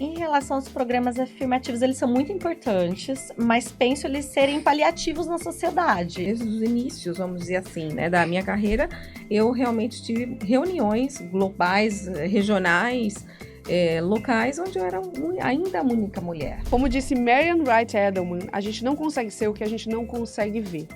Em relação aos programas afirmativos, eles são muito importantes, mas penso eles serem paliativos na sociedade. Desde os inícios, vamos dizer assim, né, da minha carreira, eu realmente tive reuniões globais, regionais, locais, onde eu era ainda a única mulher. Como disse Marian Wright Edelman, a gente não consegue ser o que a gente não consegue ver.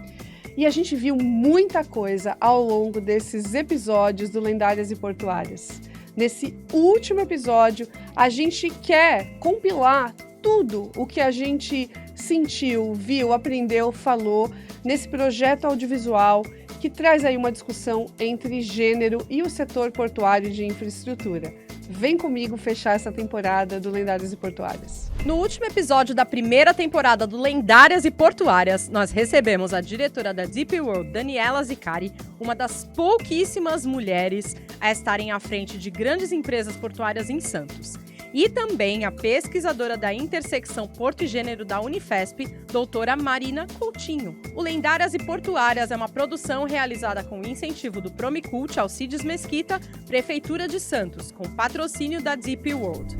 E a gente viu muita coisa ao longo desses episódios do Lendárias e Portuárias. Nesse último episódio, a gente quer compilar tudo o que a gente sentiu, viu, aprendeu, falou nesse projeto audiovisual que traz aí uma discussão entre gênero e o setor portuário de infraestrutura. Vem comigo fechar essa temporada do Lendárias e Portuárias. No último episódio da primeira temporada do Lendárias e Portuárias, nós recebemos a diretora da DP World, Daniela Zicari, uma das pouquíssimas mulheres a estarem à frente de grandes empresas portuárias em Santos. E também a pesquisadora da intersecção Porto e Gênero da Unifesp, doutora Marina Coutinho. O Lendárias e Portuárias é uma produção realizada com incentivo do Promicult, Alcides Mesquita, Prefeitura de Santos, com patrocínio da DP World.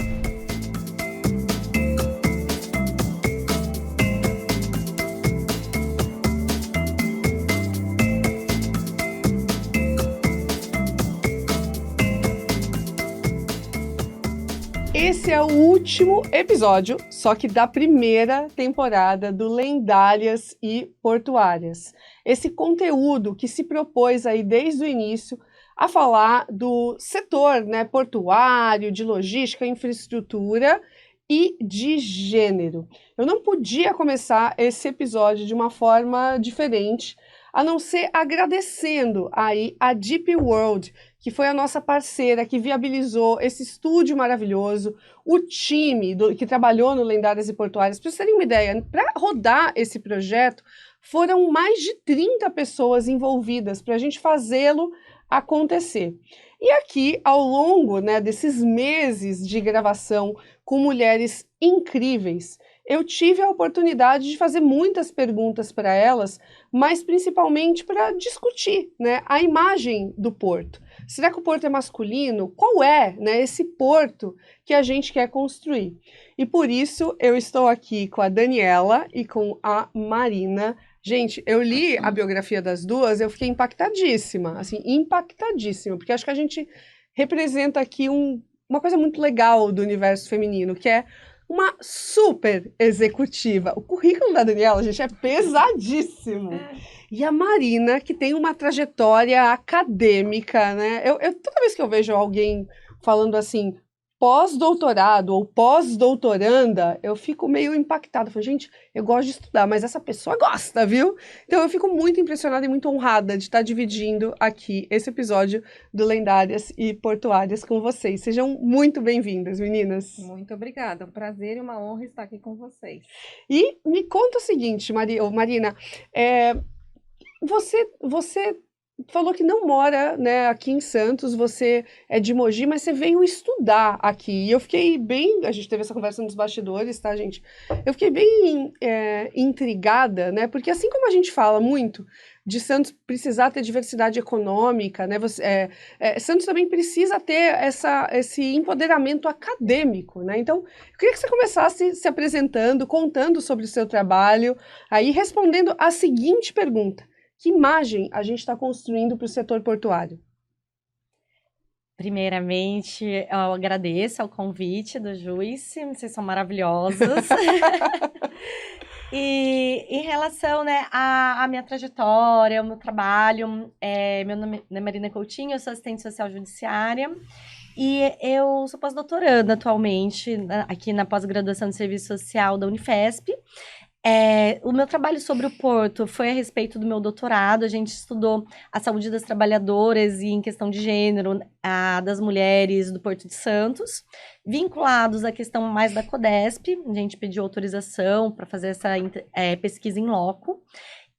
Esse é o último episódio, só que da primeira temporada do Lendárias e Portuárias. Esse conteúdo que se propôs aí desde o início a falar do setor, né, portuário, de logística, infraestrutura e de gênero. Eu não podia começar esse episódio de uma forma diferente, a não ser agradecendo aí a DP World, que foi a nossa parceira, que viabilizou esse estúdio maravilhoso, o time que trabalhou no Lendárias e Portuárias. Para vocês terem uma ideia, para rodar esse projeto, foram mais de 30 pessoas envolvidas para a gente fazê-lo acontecer. E aqui, ao longo, né, desses meses de gravação com mulheres incríveis, eu tive a oportunidade de fazer muitas perguntas para elas, mas principalmente para discutir, né, a imagem do porto. Será que o porto é masculino? Qual é, né, esse porto que a gente quer construir? E por isso eu estou aqui com a Daniela e com a Marina. Gente, eu li a biografia das duas, eu fiquei impactadíssima, assim, impactadíssima, porque acho que a gente representa aqui uma coisa muito legal do universo feminino, que é uma super executiva. O currículo da Daniela, gente, é pesadíssimo. E a Marina, que tem uma trajetória acadêmica, né? Toda vez que eu vejo alguém falando assim, pós-doutorado ou pós-doutoranda, eu fico meio impactada. Falo, gente, eu gosto de estudar, mas essa pessoa gosta, viu? Então eu fico muito impressionada e muito honrada de estar dividindo aqui esse episódio do Lendárias e Portuárias com vocês. Sejam muito bem-vindas, meninas. Muito obrigada, é um prazer e uma honra estar aqui com vocês. E me conta o seguinte, Marina, você falou que não mora, né, aqui em Santos, você é de Mogi, mas você veio estudar aqui. E eu fiquei bem... A gente teve essa conversa nos bastidores, tá, gente? Eu fiquei bem intrigada, né? Porque assim como a gente fala muito de Santos precisar ter diversidade econômica, né? Santos também precisa ter esse empoderamento acadêmico, né? Então, eu queria que você começasse se apresentando, contando sobre o seu trabalho, aí respondendo a seguinte pergunta. Que imagem a gente está construindo para o setor portuário? Primeiramente, eu agradeço ao convite do Juice, vocês são maravilhosos. E em relação, né, à minha trajetória, ao meu trabalho, meu nome é Marina Coutinho, eu sou assistente social judiciária e eu sou pós-doutoranda atualmente aqui na pós-graduação de serviço social da Unifesp. O meu trabalho sobre o porto foi a respeito do meu doutorado. A gente estudou a saúde das trabalhadoras e em questão de gênero das mulheres do Porto de Santos, vinculados à questão mais da CODESP. A gente pediu autorização para fazer essa pesquisa em loco.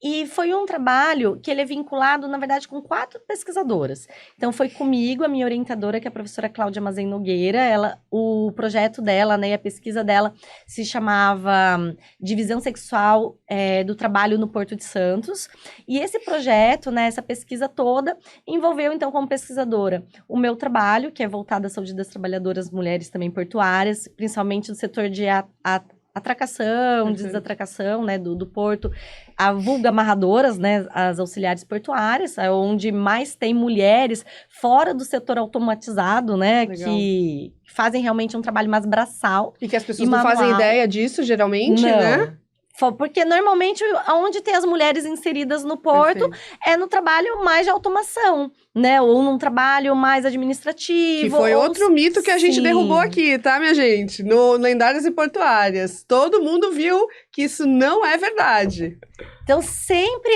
E foi um trabalho que ele é vinculado, na verdade, com 4 pesquisadoras. Então, foi comigo, a minha orientadora, que é a professora Cláudia Mazen Nogueira. O projeto dela, né, a pesquisa dela se chamava Divisão Sexual do Trabalho no Porto de Santos. E esse projeto, né, essa pesquisa toda, envolveu, então, como pesquisadora, o meu trabalho, que é voltado à saúde das trabalhadoras mulheres também portuárias, principalmente do setor de atracação, Perfeito. desatracação, né, do porto, a vulga amarradoras, né, as auxiliares portuárias, onde mais tem mulheres fora do setor automatizado, né, Legal. que fazem realmente um trabalho mais braçal. E que as pessoas E não fazem manual. ideia disso, geralmente, Não. né? Porque normalmente onde tem as mulheres inseridas no porto Perfeito. é no trabalho mais de automação, né? Ou num trabalho mais administrativo. Que foi ou- outro mito que a gente Sim. derrubou aqui, tá, minha gente? No Lendárias e Portuárias. Todo mundo viu que isso não é verdade. Então, sempre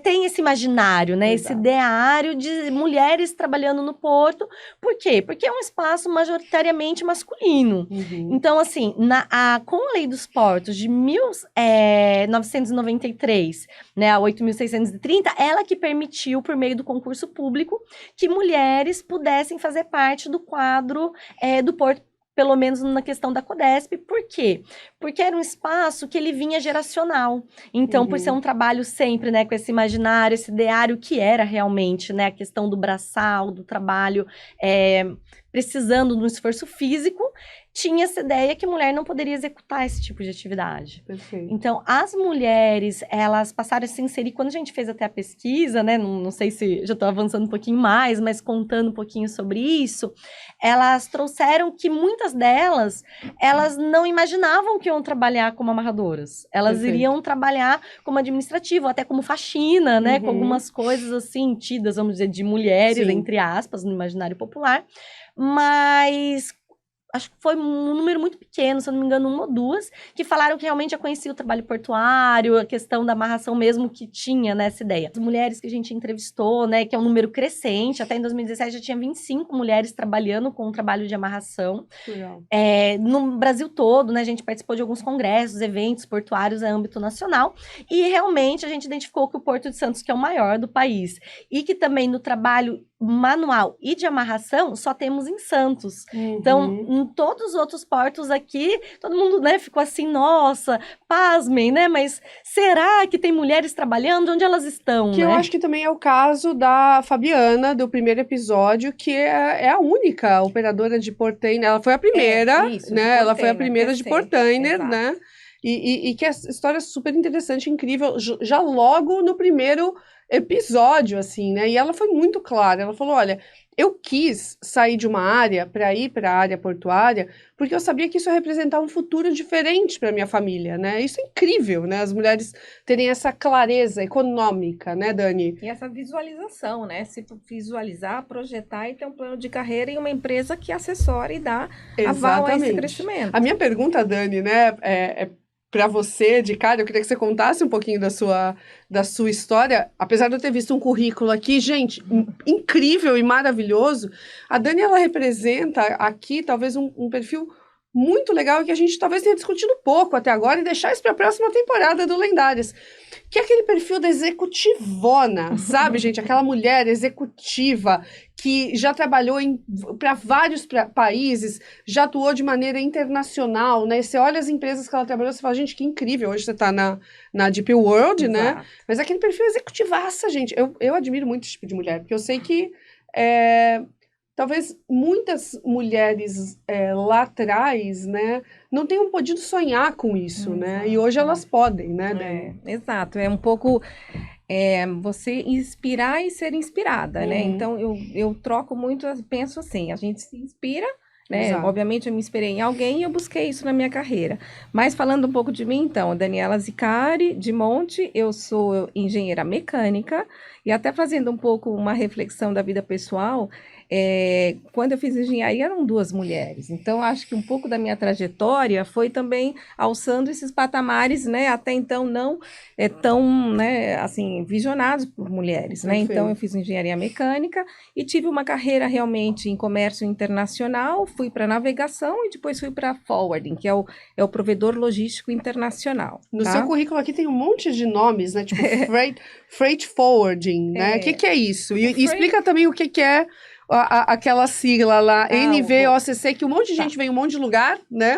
tem esse imaginário, né? Esse Exato. ideário de mulheres trabalhando no porto. Por quê? Porque é um espaço majoritariamente masculino. Então, assim, com a Lei dos Portos de 1993, né, a 8.630, ela que permitiu, por meio do concurso público, que mulheres pudessem fazer parte do quadro do porto, pelo menos na questão da Codesp. Por quê? Porque era um espaço que ele vinha geracional. Então, por ser um trabalho sempre, né, com esse imaginário, esse ideário que era realmente, né, a questão do braçal, do trabalho precisando de um esforço físico, tinha essa ideia que mulher não poderia executar esse tipo de atividade. Perfeito. Então, as mulheres, elas passaram a se inserir, quando a gente fez até a pesquisa, né, não sei se já estou avançando um pouquinho mais, mas contando um pouquinho sobre isso, elas trouxeram que muitas delas, elas não imaginavam que iam trabalhar como amarradoras. Elas Perfeito. iriam trabalhar como administrativo, até como faxina, né, com Uhum. algumas coisas assim, tidas, vamos dizer, de mulheres, Sim. entre aspas, no imaginário popular. Mas acho que foi um número muito pequeno, se eu não me engano, 1 ou 2, que falaram que realmente já conhecia o trabalho portuário, a questão da amarração mesmo que tinha nessa ideia. As mulheres que a gente entrevistou, né, que é um número crescente, até em 2017 já tinha 25 mulheres trabalhando com o trabalho de amarração. Legal. No Brasil todo, né, a gente participou de alguns congressos, eventos portuários a âmbito nacional, e realmente a gente identificou que o Porto de Santos, que é o maior do país, e que também no trabalho manual e de amarração, só temos em Santos. Então, em todos os outros portos aqui, todo mundo, né, ficou assim, nossa, pasmem, né, mas será que tem mulheres trabalhando? Onde elas estão, Que né? eu acho que também é o caso da Fabiana, do primeiro episódio, que é a única operadora de portainer. Ela foi a primeira, isso, de né? Ela foi a portainer, primeira de PC, portainer, exato. né? E que é história super interessante, incrível, já logo no primeiro episódio, assim, né? E ela foi muito clara. Ela falou: olha, eu quis sair de uma área para ir para a área portuária, porque eu sabia que isso ia representar um futuro diferente para minha família, né? Isso é incrível, né? As mulheres terem essa clareza econômica, né, Dani? E essa visualização, né? Se visualizar, projetar e ter um plano de carreira em uma empresa que assessora e dá aval a esse Exatamente. crescimento. A minha pergunta, Dani, né, é para você, de cara, eu queria que você contasse um pouquinho da sua história. Apesar de eu ter visto um currículo aqui, gente, incrível e maravilhoso, a Dani, ela representa aqui talvez um perfil muito legal que a gente talvez tenha discutido pouco até agora e deixar isso para a próxima temporada do Lendárias, que é aquele perfil da executivona, sabe, gente? Aquela mulher executiva que já trabalhou para vários países, já atuou de maneira internacional, né? Você olha as empresas que ela trabalhou, você fala, gente, que incrível, hoje você está na Deep World, né? Exato. Mas é aquele perfil executivaça, gente. Eu admiro muito esse tipo de mulher, porque eu sei que talvez muitas mulheres lá atrás, né, não tenham podido sonhar com isso, né? E hoje elas podem, né, Dani? Exato, é um pouco você inspirar e ser inspirada, né? Então, eu troco muito, penso assim, a gente se inspira, né? Exato. Obviamente, eu me inspirei em alguém e eu busquei isso na minha carreira. Mas falando um pouco de mim, então, Daniela Zicari, de Monte, eu sou engenheira mecânica e até fazendo um pouco uma reflexão da vida pessoal, quando eu fiz engenharia eram 2 mulheres. Então, acho que um pouco da minha trajetória foi também alçando esses patamares, né, até então não tão, né, assim, visionados por mulheres, né? Perfeito. Então, eu fiz engenharia mecânica e tive uma carreira realmente em comércio internacional, fui para navegação e depois fui para forwarding, que é o provedor logístico internacional. No tá? seu currículo aqui tem um monte de nomes, né? Tipo freight forwarding, né? O que é isso? E freight- explica também o que é aquela sigla lá, NVOCC, que um monte de gente vem em um monte de lugar, né?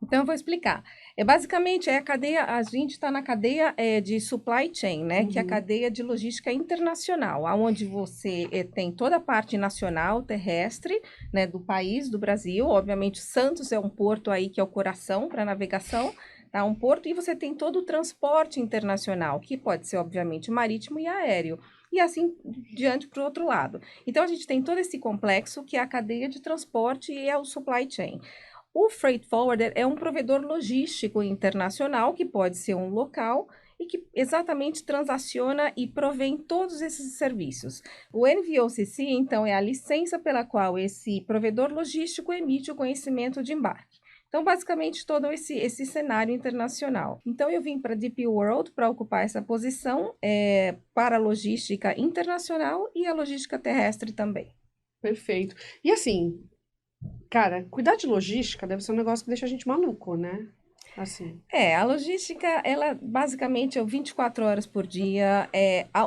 Então, eu vou explicar. Basicamente, a cadeia, a gente está na cadeia de supply chain, né? Que é a Uhum. cadeia de logística internacional, onde você tem toda a parte nacional, terrestre, né, do país, do Brasil. Obviamente, Santos é um porto aí que é o coração para navegação, tá? Um porto, e você tem todo o transporte internacional, que pode ser, obviamente, marítimo e aéreo. E assim diante para o outro lado. Então, a gente tem todo esse complexo que é a cadeia de transporte e é o supply chain. O freight forwarder é um provedor logístico internacional, que pode ser um local e que exatamente transaciona e provém todos esses serviços. O NVOCC, então, é a licença pela qual esse provedor logístico emite o conhecimento de embarque. Então, basicamente, todo esse cenário internacional. Então, eu vim para a DP World para ocupar essa posição para a logística internacional e a logística terrestre também. Perfeito. E assim, cara, cuidar de logística deve ser um negócio que deixa a gente maluco, né? Assim. A logística, ela basicamente é 24 horas por dia.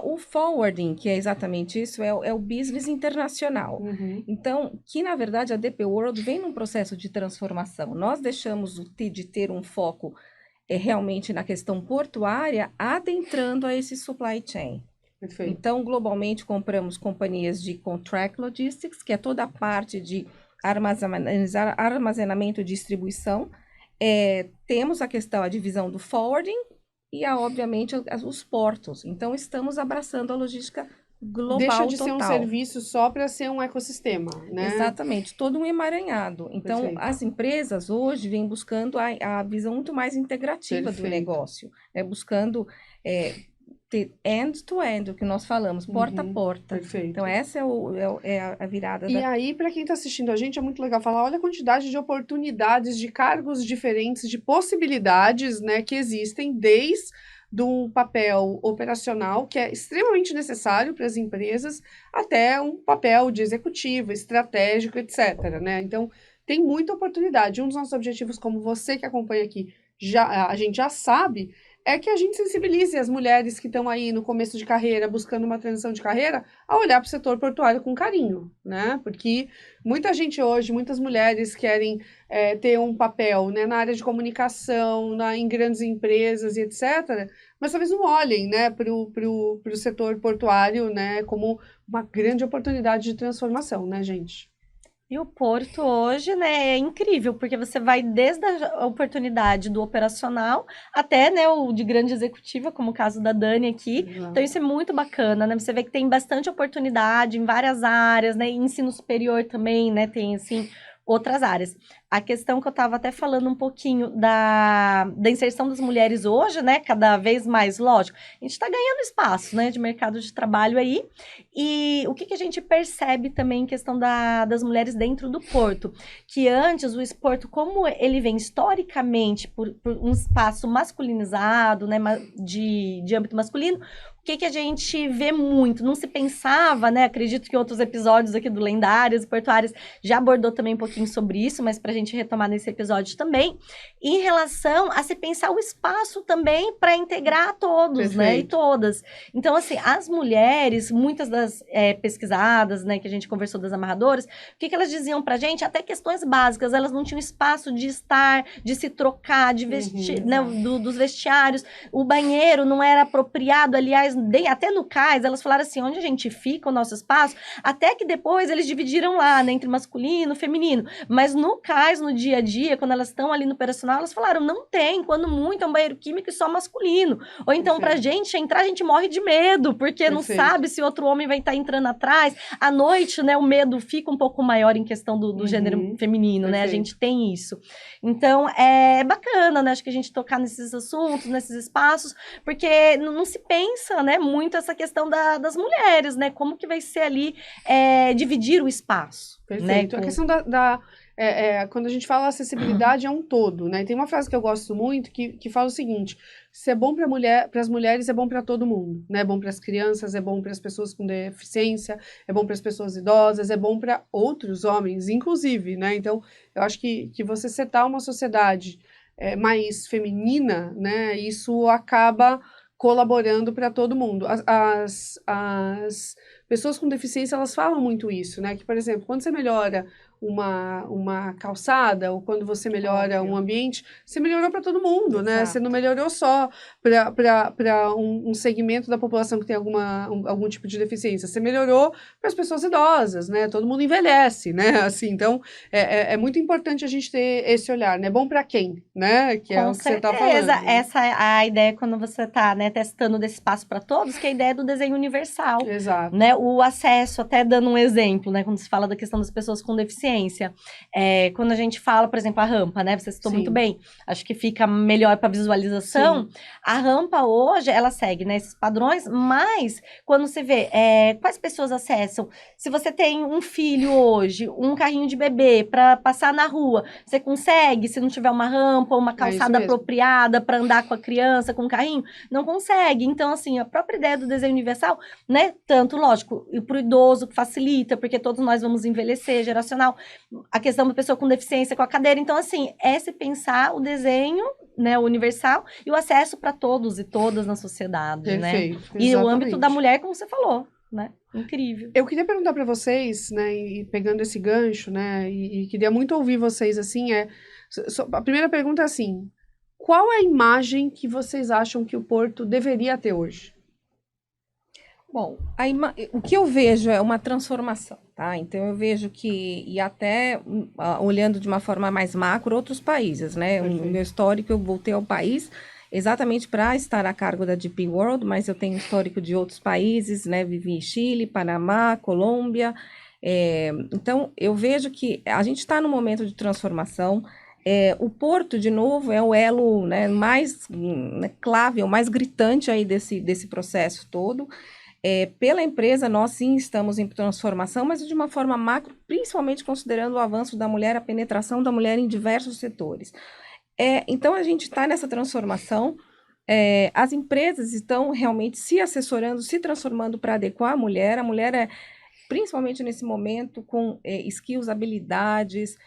O forwarding, que é exatamente isso, é o business internacional. Uhum. Então, que na verdade a DP World vem num processo de transformação. Nós deixamos de ter um foco realmente na questão portuária, adentrando a esse supply chain. Perfeito. Então, globalmente, compramos companhias de contract logistics, que é toda a parte de armazenamento e distribuição. Temos a divisão do forwarding e, obviamente, os portos. Então, estamos abraçando a logística global Deixa de ser um total. serviço só para ser um ecossistema, né? Exatamente, todo um emaranhado. Então, Perfeito. as empresas hoje vêm buscando a visão muito mais integrativa do Perfeito. negócio, buscando ter end-to-end, o que nós falamos, porta a porta. Perfeito. Então, essa é a virada E da... aí, para quem está assistindo a gente, é muito legal falar, olha a quantidade de oportunidades, de cargos diferentes, de possibilidades, né, que existem, desde um papel operacional, que é extremamente necessário para as empresas, até um papel de executivo, estratégico, etc., né? Então, tem muita oportunidade. Um dos nossos objetivos, como você que acompanha aqui, a gente já sabe, é que a gente sensibilize as mulheres que estão aí no começo de carreira, buscando uma transição de carreira, a olhar para o setor portuário com carinho, né? Porque muita gente hoje, muitas mulheres querem ter um papel, né, na área de comunicação, em grandes empresas e etc., mas talvez não olhem, né, para o setor portuário, né, como uma grande oportunidade de transformação, né, gente? E o porto hoje, né, é incrível, porque você vai desde a oportunidade do operacional até, né, o de grande executiva, como o caso da Dani aqui. Exato. Então, isso é muito bacana, né? Você vê que tem bastante oportunidade em várias áreas, né? Ensino superior também, né? Tem, assim, outras áreas. A questão que eu estava até falando um pouquinho da inserção das mulheres hoje, né? Cada vez mais, lógico, a gente está ganhando espaço, né? De mercado de trabalho aí. E o que a gente percebe também em questão das mulheres dentro do porto? Que antes o porto, como ele vem historicamente por um espaço masculinizado, né? De âmbito masculino, o que a gente vê muito? Não se pensava, né? Acredito que outros episódios aqui do Lendárias e Portuárias já abordou também um pouquinho sobre isso, mas para a gente retomar nesse episódio também, em relação a se pensar o espaço também para integrar todos, Perfeito. né? E todas. Então, assim, as mulheres, muitas das pesquisadas, né, que a gente conversou das amarradoras, o que elas diziam pra gente? Até questões básicas, elas não tinham espaço de estar, de se trocar, de vestir, né, dos vestiários, o banheiro não era apropriado, aliás, até no cais, elas falaram assim, onde a gente fica, o nosso espaço, até que depois eles dividiram lá, né, entre masculino e feminino, mas no cais, no dia a dia, quando elas estão ali no operacional, elas falaram, não tem, quando muito é um banheiro químico e só masculino, ou então pra gente entrar, a gente morre de medo, porque não sabe se outro homem vai estar entrando atrás, à noite, né, o medo fica um pouco maior em questão do gênero feminino, né, a gente tem isso, então é bacana, né, acho que a gente tocar nesses assuntos, nesses espaços, porque não se pensa, né, né, muito essa questão das mulheres, né? Como que vai ser ali dividir o espaço. Perfeito. Né, A questão quando a gente fala acessibilidade é um todo, né? Tem uma frase que eu gosto muito que fala o seguinte: se é bom para as mulheres, é bom para todo mundo, né? É bom para as crianças, é bom para as pessoas com deficiência, é bom para as pessoas idosas, é bom para outros homens, inclusive, né? Então, eu acho que você setar uma sociedade mais feminina, né? Isso acaba colaborando para todo mundo. As pessoas com deficiência, elas falam muito isso, né? Que, por exemplo, quando você melhora uma calçada ou quando você melhora um ambiente, você melhorou para todo mundo, né? Você não melhorou só para um segmento da população que tem algum tipo de deficiência. Você melhorou para as pessoas idosas, né? Todo mundo envelhece, né? Assim, então, é muito importante a gente ter esse olhar, né? Bom para quem, né? Que é Com o que você está certeza, falando. essa é a ideia quando você está, né, testando desse espaço para todos, que é a ideia do desenho universal. Exato. Né, o acesso, até dando um exemplo, né, quando se fala da questão das pessoas com deficiência. Quando a gente fala, por exemplo, a rampa, né, você citou muito bem, acho que fica melhor para visualização. Sim. A rampa hoje, ela segue, né, esses padrões, mas quando você vê quais pessoas acessam, se você tem um filho hoje, um carrinho de bebê para passar na rua, você consegue, se não tiver uma rampa ou uma calçada apropriada para andar com a criança, com o carrinho, não consegue. Então, assim, a própria ideia do desenho universal, né, tanto, lógico, e para o idoso que facilita, porque todos nós vamos envelhecer, geracional, a questão da pessoa com deficiência com a cadeira. Então, assim, se pensar o desenho, né, universal e o acesso para todos e todas na sociedade, perfeito, né? E o âmbito da mulher, como você falou, né? Incrível. Eu queria perguntar para vocês, né, e pegando esse gancho, né, e queria muito ouvir vocês, assim, a primeira pergunta é assim: qual é a imagem que vocês acham que o Porto deveria ter hoje? Bom, o que eu vejo é uma transformação, tá? Então, eu vejo que, e até olhando de uma forma mais macro, outros países, né? O meu histórico, eu voltei ao país exatamente para estar a cargo da DP World, mas eu tenho histórico de outros países, né? Vivi em Chile, Panamá, Colômbia. Então, eu vejo que a gente está num momento de transformação. O Porto, de novo, é o elo, né, mais clave, o mais gritante aí desse processo todo. Pela empresa, nós sim estamos em transformação, mas de uma forma macro, principalmente considerando o avanço da mulher, a penetração da mulher em diversos setores. Então, a gente está nessa transformação. As empresas estão realmente se assessorando, se transformando para adequar a mulher. A mulher principalmente nesse momento, com skills, habilidades,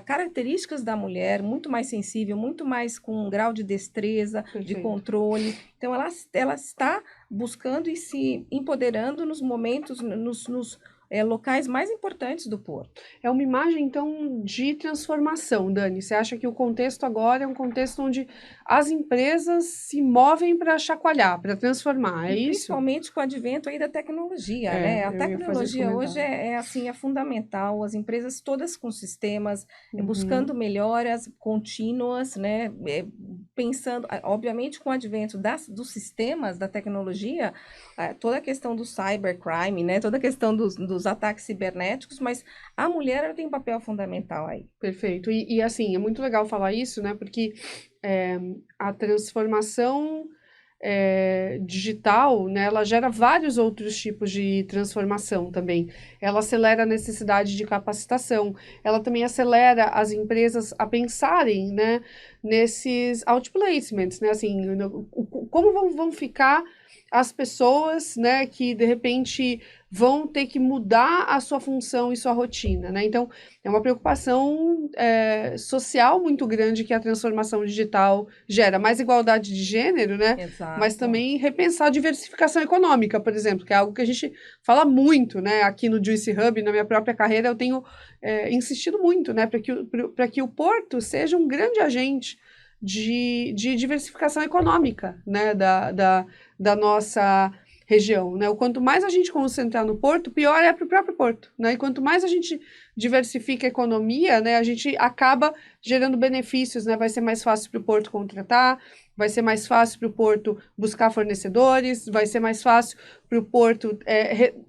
características da mulher, muito mais sensível, muito mais com um grau de destreza, de controle. Então, ela está buscando e se empoderando nos momentos, nos locais mais importantes do Porto. É uma imagem, então, de transformação, Dani. Você acha que o contexto agora é um contexto onde as empresas se movem para chacoalhar, para transformar, isso? Principalmente com o advento aí da tecnologia, né? A tecnologia hoje é fundamental. As empresas todas com sistemas, buscando melhoras contínuas, né? Pensando, obviamente, com o advento dos sistemas, da tecnologia, toda a questão do cybercrime, né? Toda a questão dos ataques cibernéticos, mas a mulher ela tem um papel fundamental aí. Perfeito. E assim, é muito legal falar isso, né? Porque a transformação digital, né, ela gera vários outros tipos de transformação também. Ela acelera a necessidade de capacitação, ela também acelera as empresas a pensarem, né, nesses outplacements, né, assim, como vão ficar as pessoas, né, que de repente vão ter que mudar a sua função e sua rotina, né? Então, é uma preocupação social muito grande que a transformação digital gera. Mais igualdade de gênero, né? Exato. Mas também repensar a diversificação econômica, por exemplo, que é algo que a gente fala muito, né? Aqui no Juice Hub, na minha própria carreira, eu tenho insistido muito, né? Para que o Porto seja um grande agente de diversificação econômica, né? Da nossa região, né? O quanto mais a gente concentrar no Porto, pior é para o próprio Porto, né? E quanto mais a gente diversifica a economia, né, a gente acaba gerando benefícios, né, vai ser mais fácil para o porto contratar, vai ser mais fácil para o porto buscar fornecedores, vai ser mais fácil para o porto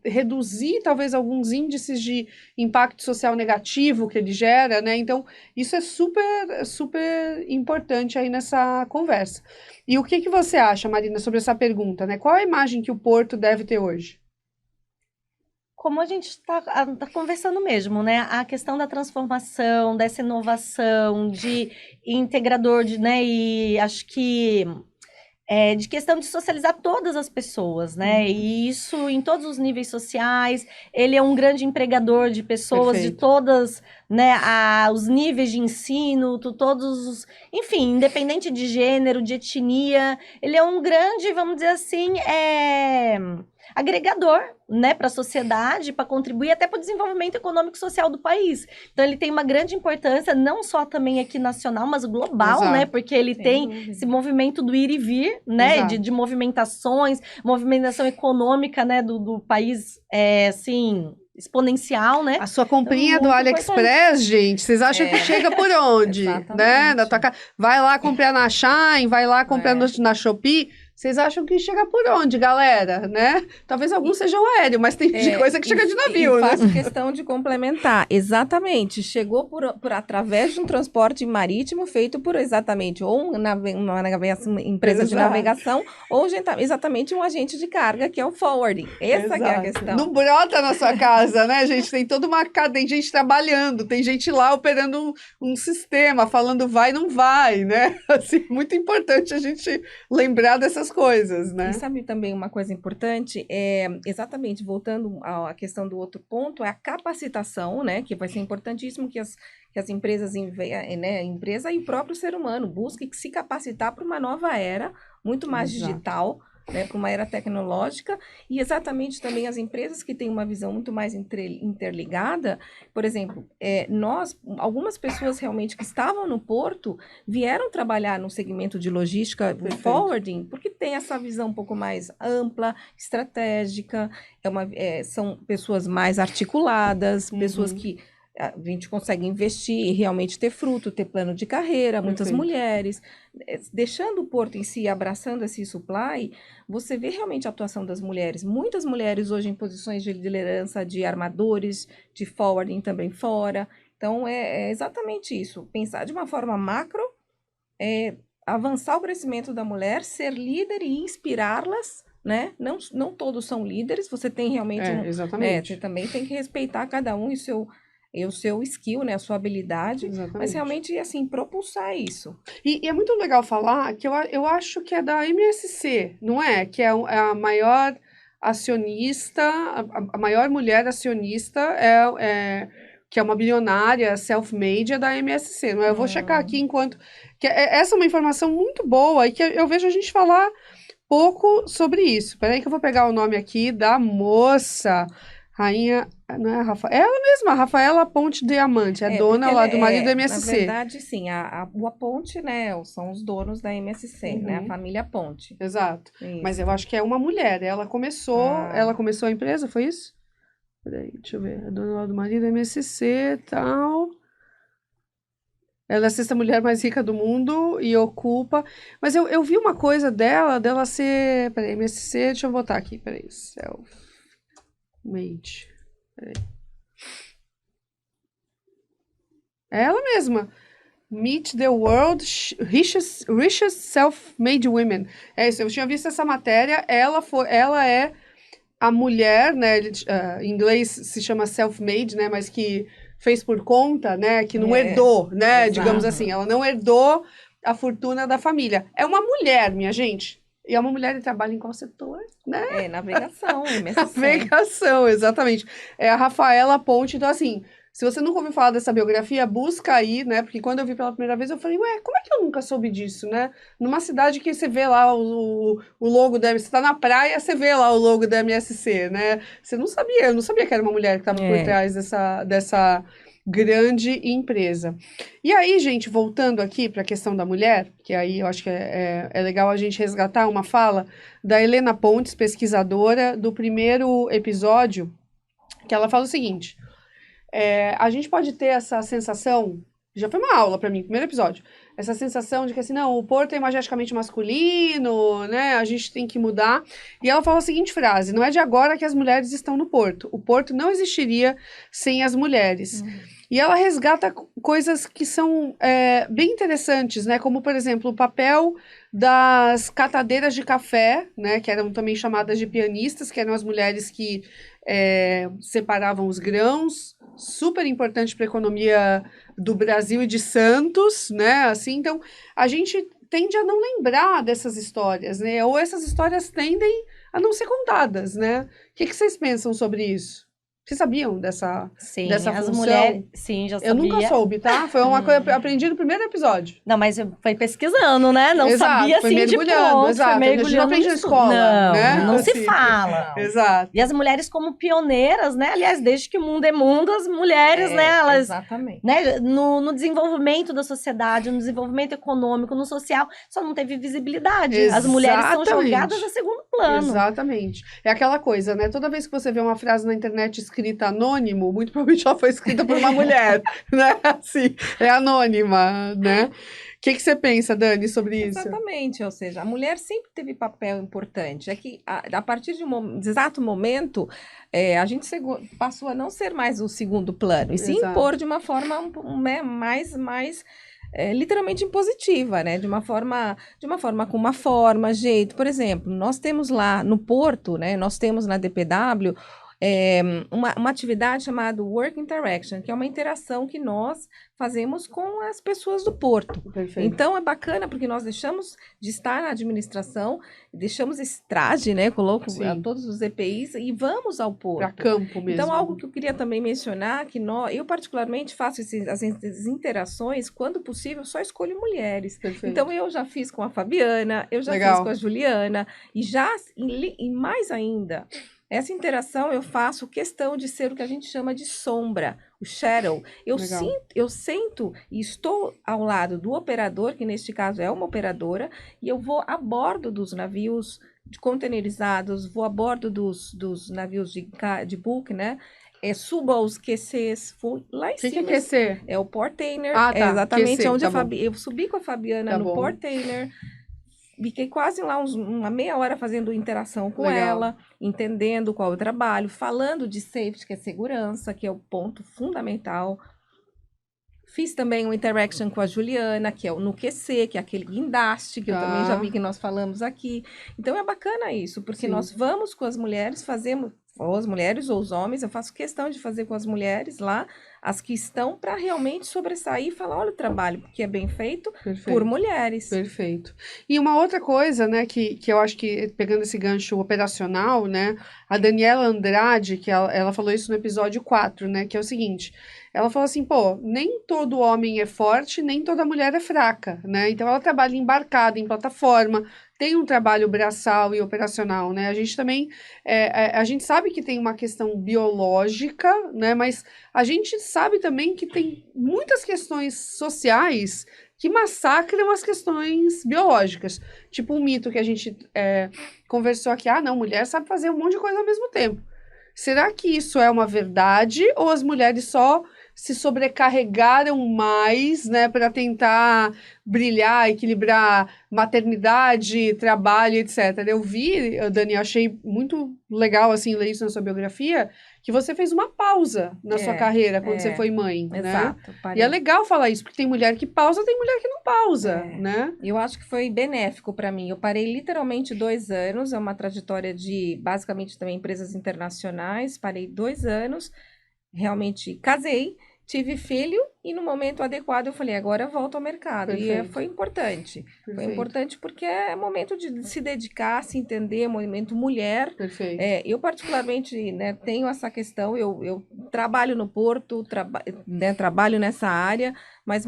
reduzir talvez alguns índices de impacto social negativo que ele gera, né? Então, isso é super importante aí nessa conversa. E o que você acha, Marina, sobre essa pergunta, né? Qual a imagem que o porto deve ter hoje? Como a gente está conversando mesmo, né? A questão da transformação, dessa inovação, de integrador, né? E acho que de questão de socializar todas as pessoas, né? E isso em todos os níveis sociais. Ele é um grande empregador de pessoas de todas, né? Os níveis de ensino, todos os, enfim, independente de gênero, de etnia. Ele é um grande, vamos dizer assim, agregador, né, para a sociedade, para contribuir até para o desenvolvimento econômico e social do país. Então, ele tem uma grande importância, não só também aqui nacional, mas global, né, porque ele tem esse movimento do ir e vir, né, de movimentações, movimentação econômica, né, do país, assim, exponencial, né? A sua comprinha do AliExpress, gente, vocês acham que chega por onde? Né? Na tua... Vai lá comprar na Shein, vai lá comprar na Shopee. Vocês acham que chega por onde, galera, né? Talvez alguns sejam aéreo, mas tem coisa que chega de navio, né? Faço questão de complementar. Exatamente. Chegou por através de um transporte marítimo feito por exatamente ou uma empresa de navegação ou exatamente um agente de carga, que é o forwarding. Essa que é a questão. Não brota na sua casa, né, gente? Tem toda uma cadeia, tem gente trabalhando, tem gente lá operando um sistema, falando vai, não vai, né? Assim, muito importante a gente lembrar dessas coisas, né? E sabe também uma coisa importante, exatamente, voltando à questão do outro ponto, é a capacitação, né, que vai ser importantíssimo que as empresas, né, a empresa e o próprio ser humano busquem se capacitar para uma nova era, muito mais digital, né, para uma era tecnológica, e exatamente também as empresas que têm uma visão muito mais interligada. Por exemplo, algumas pessoas realmente que estavam no porto vieram trabalhar no segmento de logística, forwarding, porque tem essa visão um pouco mais ampla, estratégica, são pessoas mais articuladas, pessoas que a gente consegue investir e realmente ter fruto, ter plano de carreira, muitas mulheres. Deixando o porto em si, abraçando esse supply, você vê realmente a atuação das mulheres. Muitas mulheres hoje em posições de liderança, de armadores, de forwarding também fora. Então, é exatamente isso. Pensar de uma forma macro, avançar o crescimento da mulher, ser líder e inspirá-las, né? Não todos são líderes, você tem realmente exatamente. Você também tem que respeitar cada um e o seu skill, né, a sua habilidade, mas realmente, assim, propulsar isso. E é muito legal falar que eu acho que é da MSC, não é? Que é a maior acionista, a maior mulher acionista que é uma bilionária self-made, é da MSC, não é? Eu vou checar aqui enquanto... essa é uma informação muito boa e que eu vejo a gente falar pouco sobre isso. Peraí que eu vou pegar o nome aqui da moça... Rainha, não é a Rafaela? Ela mesma, a Rafaela Ponte Diamante, dona lá do marido do MSC. Na verdade, sim, a Ponte, né, são os donos da MSC, né, a família Ponte. Exato, mas eu acho que é uma mulher, ela começou a empresa, foi isso? Peraí, deixa eu ver, a dona lá do marido do MSC e tal... Ela é a sexta mulher mais rica do mundo e ocupa... Mas eu vi uma coisa dela ser... Peraí, MSC, deixa eu botar aqui, peraí, Made. Peraí. É ela mesma. Meet the World's Richest Self-Made Women. É isso, eu tinha visto essa matéria. Ela é a mulher, né? Em inglês se chama self-made, né? Mas que fez por conta, né? Que não herdou, né? Exato. Digamos assim, ela não herdou a fortuna da família. É uma mulher, minha gente. E é uma mulher que trabalha em qual setor, né? Navegação, MSC. Navegação, exatamente. É a Rafaela Ponte. Então, assim, se você nunca ouviu falar dessa biografia, busca aí, né? Porque quando eu vi pela primeira vez, eu falei, como é que eu nunca soube disso, né? Numa cidade que você vê lá o logo da MSC, você tá na praia, você vê lá o logo da MSC, né? Eu não sabia que era uma mulher que estava por trás dessa grande empresa. E aí, gente, voltando aqui para a questão da mulher, que aí eu acho que é legal a gente resgatar uma fala da Helena Pontes, pesquisadora, do primeiro episódio, que ela fala o seguinte, a gente pode ter essa sensação, já foi uma aula para mim, primeiro episódio, essa sensação de que assim, não, o Porto é imageticamente masculino, né, a gente tem que mudar. E ela fala a seguinte frase: não é de agora que as mulheres estão no Porto. O Porto não existiria sem as mulheres. E ela resgata coisas que são bem interessantes, né? Como, por exemplo, o papel das catadeiras de café, né? Que eram também chamadas de pianistas, que eram as mulheres que separavam os grãos, super importante para a economia do Brasil e de Santos, né? Assim, então, a gente tende a não lembrar dessas histórias, né? Ou essas histórias tendem a não ser contadas, né? O que vocês pensam sobre isso? Vocês sabiam dessa as função? mulheres, sim, já sabia. Eu nunca soube, tá? Foi uma coisa que eu aprendi no primeiro episódio. Não, mas foi pesquisando, né? Não Exato, sabia foi assim de mergulhando, ponto, exato. foi mergulhando. A gente não aprende na nisso. escola, não, né? não se Assim, fala. Exato. E as mulheres como pioneiras, né? Aliás, desde que o mundo é mundo, as mulheres, né? Elas, Exatamente. né? No desenvolvimento da sociedade, no desenvolvimento econômico, no social, só não teve visibilidade. As mulheres são Exatamente. jogadas a segundo plano. Exatamente. É aquela coisa, né? Toda vez que você vê uma frase na internet escrita anônimo, muito provavelmente ela foi escrita por uma mulher, né? Assim, é anônima, né? O que você pensa, Dani, sobre isso? Exatamente, ou seja, a mulher sempre teve papel importante. É que a partir de um exato momento, a gente passou a não ser mais o segundo plano, e se impor de uma forma mais literalmente impositiva, né? De uma forma com uma forma, jeito. Por exemplo, nós temos lá no Porto, né? Nós temos na DPW uma atividade chamada Work Interaction, que é uma interação que nós fazemos com as pessoas do Porto. Perfeito. Então, é bacana porque nós deixamos de estar na administração, deixamos esse traje, né? Coloco todos os EPIs e vamos ao Porto. Para campo mesmo. Então, algo que eu queria também mencionar, que eu particularmente faço as interações, quando possível, só escolho mulheres. Perfeito. Então, eu já fiz com a Fabiana, eu já Legal. fiz com a Juliana, e mais ainda... Essa interação eu faço questão de ser o que a gente chama de sombra, o shadow. Eu sento e estou ao lado do operador, que neste caso é uma operadora, e eu vou a bordo dos navios containerizados, vou a bordo dos navios de bulk, né? Subo aos QCs, fui lá em cima. O que é QC? É o portainer, tá. exatamente QC, onde eu subi com a Fabiana no bom. portainer. Fiquei quase lá uma meia hora fazendo interação com ela, entendendo qual é o trabalho, falando de safety, que é segurança, que é o ponto fundamental. Fiz também uma interaction com a Juliana, que é no QC, que é aquele guindaste, que eu também já vi que nós falamos aqui. Então, é bacana isso, porque nós vamos com as mulheres, fazemos, ou as mulheres ou os homens, eu faço questão de fazer com as mulheres lá, as que estão para realmente sobressair e falar, olha o trabalho, que é bem feito por mulheres. Perfeito. E uma outra coisa, né, que eu acho que, pegando esse gancho operacional, né, a Daniela Andrade, que ela falou isso no episódio 4, né, que é o seguinte, ela falou assim, nem todo homem é forte, nem toda mulher é fraca, né, então ela trabalha embarcada em plataforma, tem um trabalho braçal e operacional, né, a gente também, a gente sabe que tem uma questão biológica, né, mas a gente sabe também que tem muitas questões sociais que massacram as questões biológicas. Tipo um mito que a gente conversou aqui, não, mulher sabe fazer um monte de coisa ao mesmo tempo. Será que isso é uma verdade ou as mulheres só se sobrecarregaram mais, né, para tentar brilhar, equilibrar maternidade, trabalho, etc. Eu vi, Dani, achei muito legal, assim, ler isso na sua biografia, que você fez uma pausa na sua carreira quando você foi mãe, exato, né? E é legal falar isso, porque tem mulher que pausa, tem mulher que não pausa, né? Eu acho que foi benéfico para mim. Eu parei literalmente 2 anos, é uma trajetória de, basicamente, também empresas internacionais, parei 2 anos, realmente casei, tive filho e no momento adequado eu falei, agora eu volto ao mercado. Perfeito. E foi importante. Perfeito. Foi importante porque é momento de se dedicar, se entender, movimento mulher. Perfeito. Eu particularmente, né, tenho essa questão, eu trabalho no Porto, trabalho nessa área, mas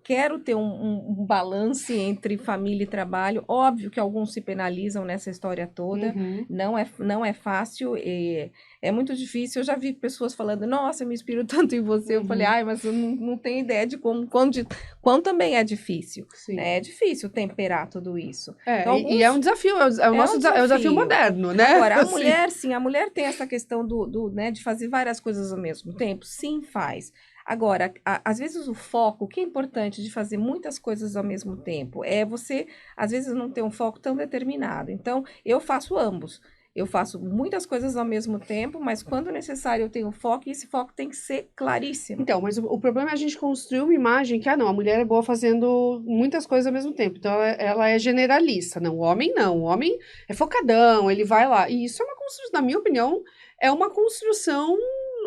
quero ter um balance entre família e trabalho. Óbvio que alguns se penalizam nessa história toda, não é fácil, é muito difícil. Eu já vi pessoas falando, nossa, eu me inspiro tanto em você. Eu falei, mas não tenho ideia de quão também é difícil. Sim. Né? É difícil temperar tudo isso. É, Então, e é um desafio, é o nosso é o desafio moderno, né? Agora, a Assim. mulher, sim, a mulher tem essa questão né, de fazer várias coisas ao mesmo tempo. Sim, faz. Agora, às vezes o foco, o que é importante de fazer muitas coisas ao mesmo tempo, é você, às vezes, não ter um foco tão determinado. Então, eu faço ambos. Eu faço muitas coisas ao mesmo tempo, mas quando necessário eu tenho foco e esse foco tem que ser claríssimo. Então, mas o problema é a gente construir uma imagem que, não, a mulher é boa fazendo muitas coisas ao mesmo tempo. Então, ela é generalista. Não, o homem não. O homem é focadão, ele vai lá. E isso é uma construção, na minha opinião, é uma construção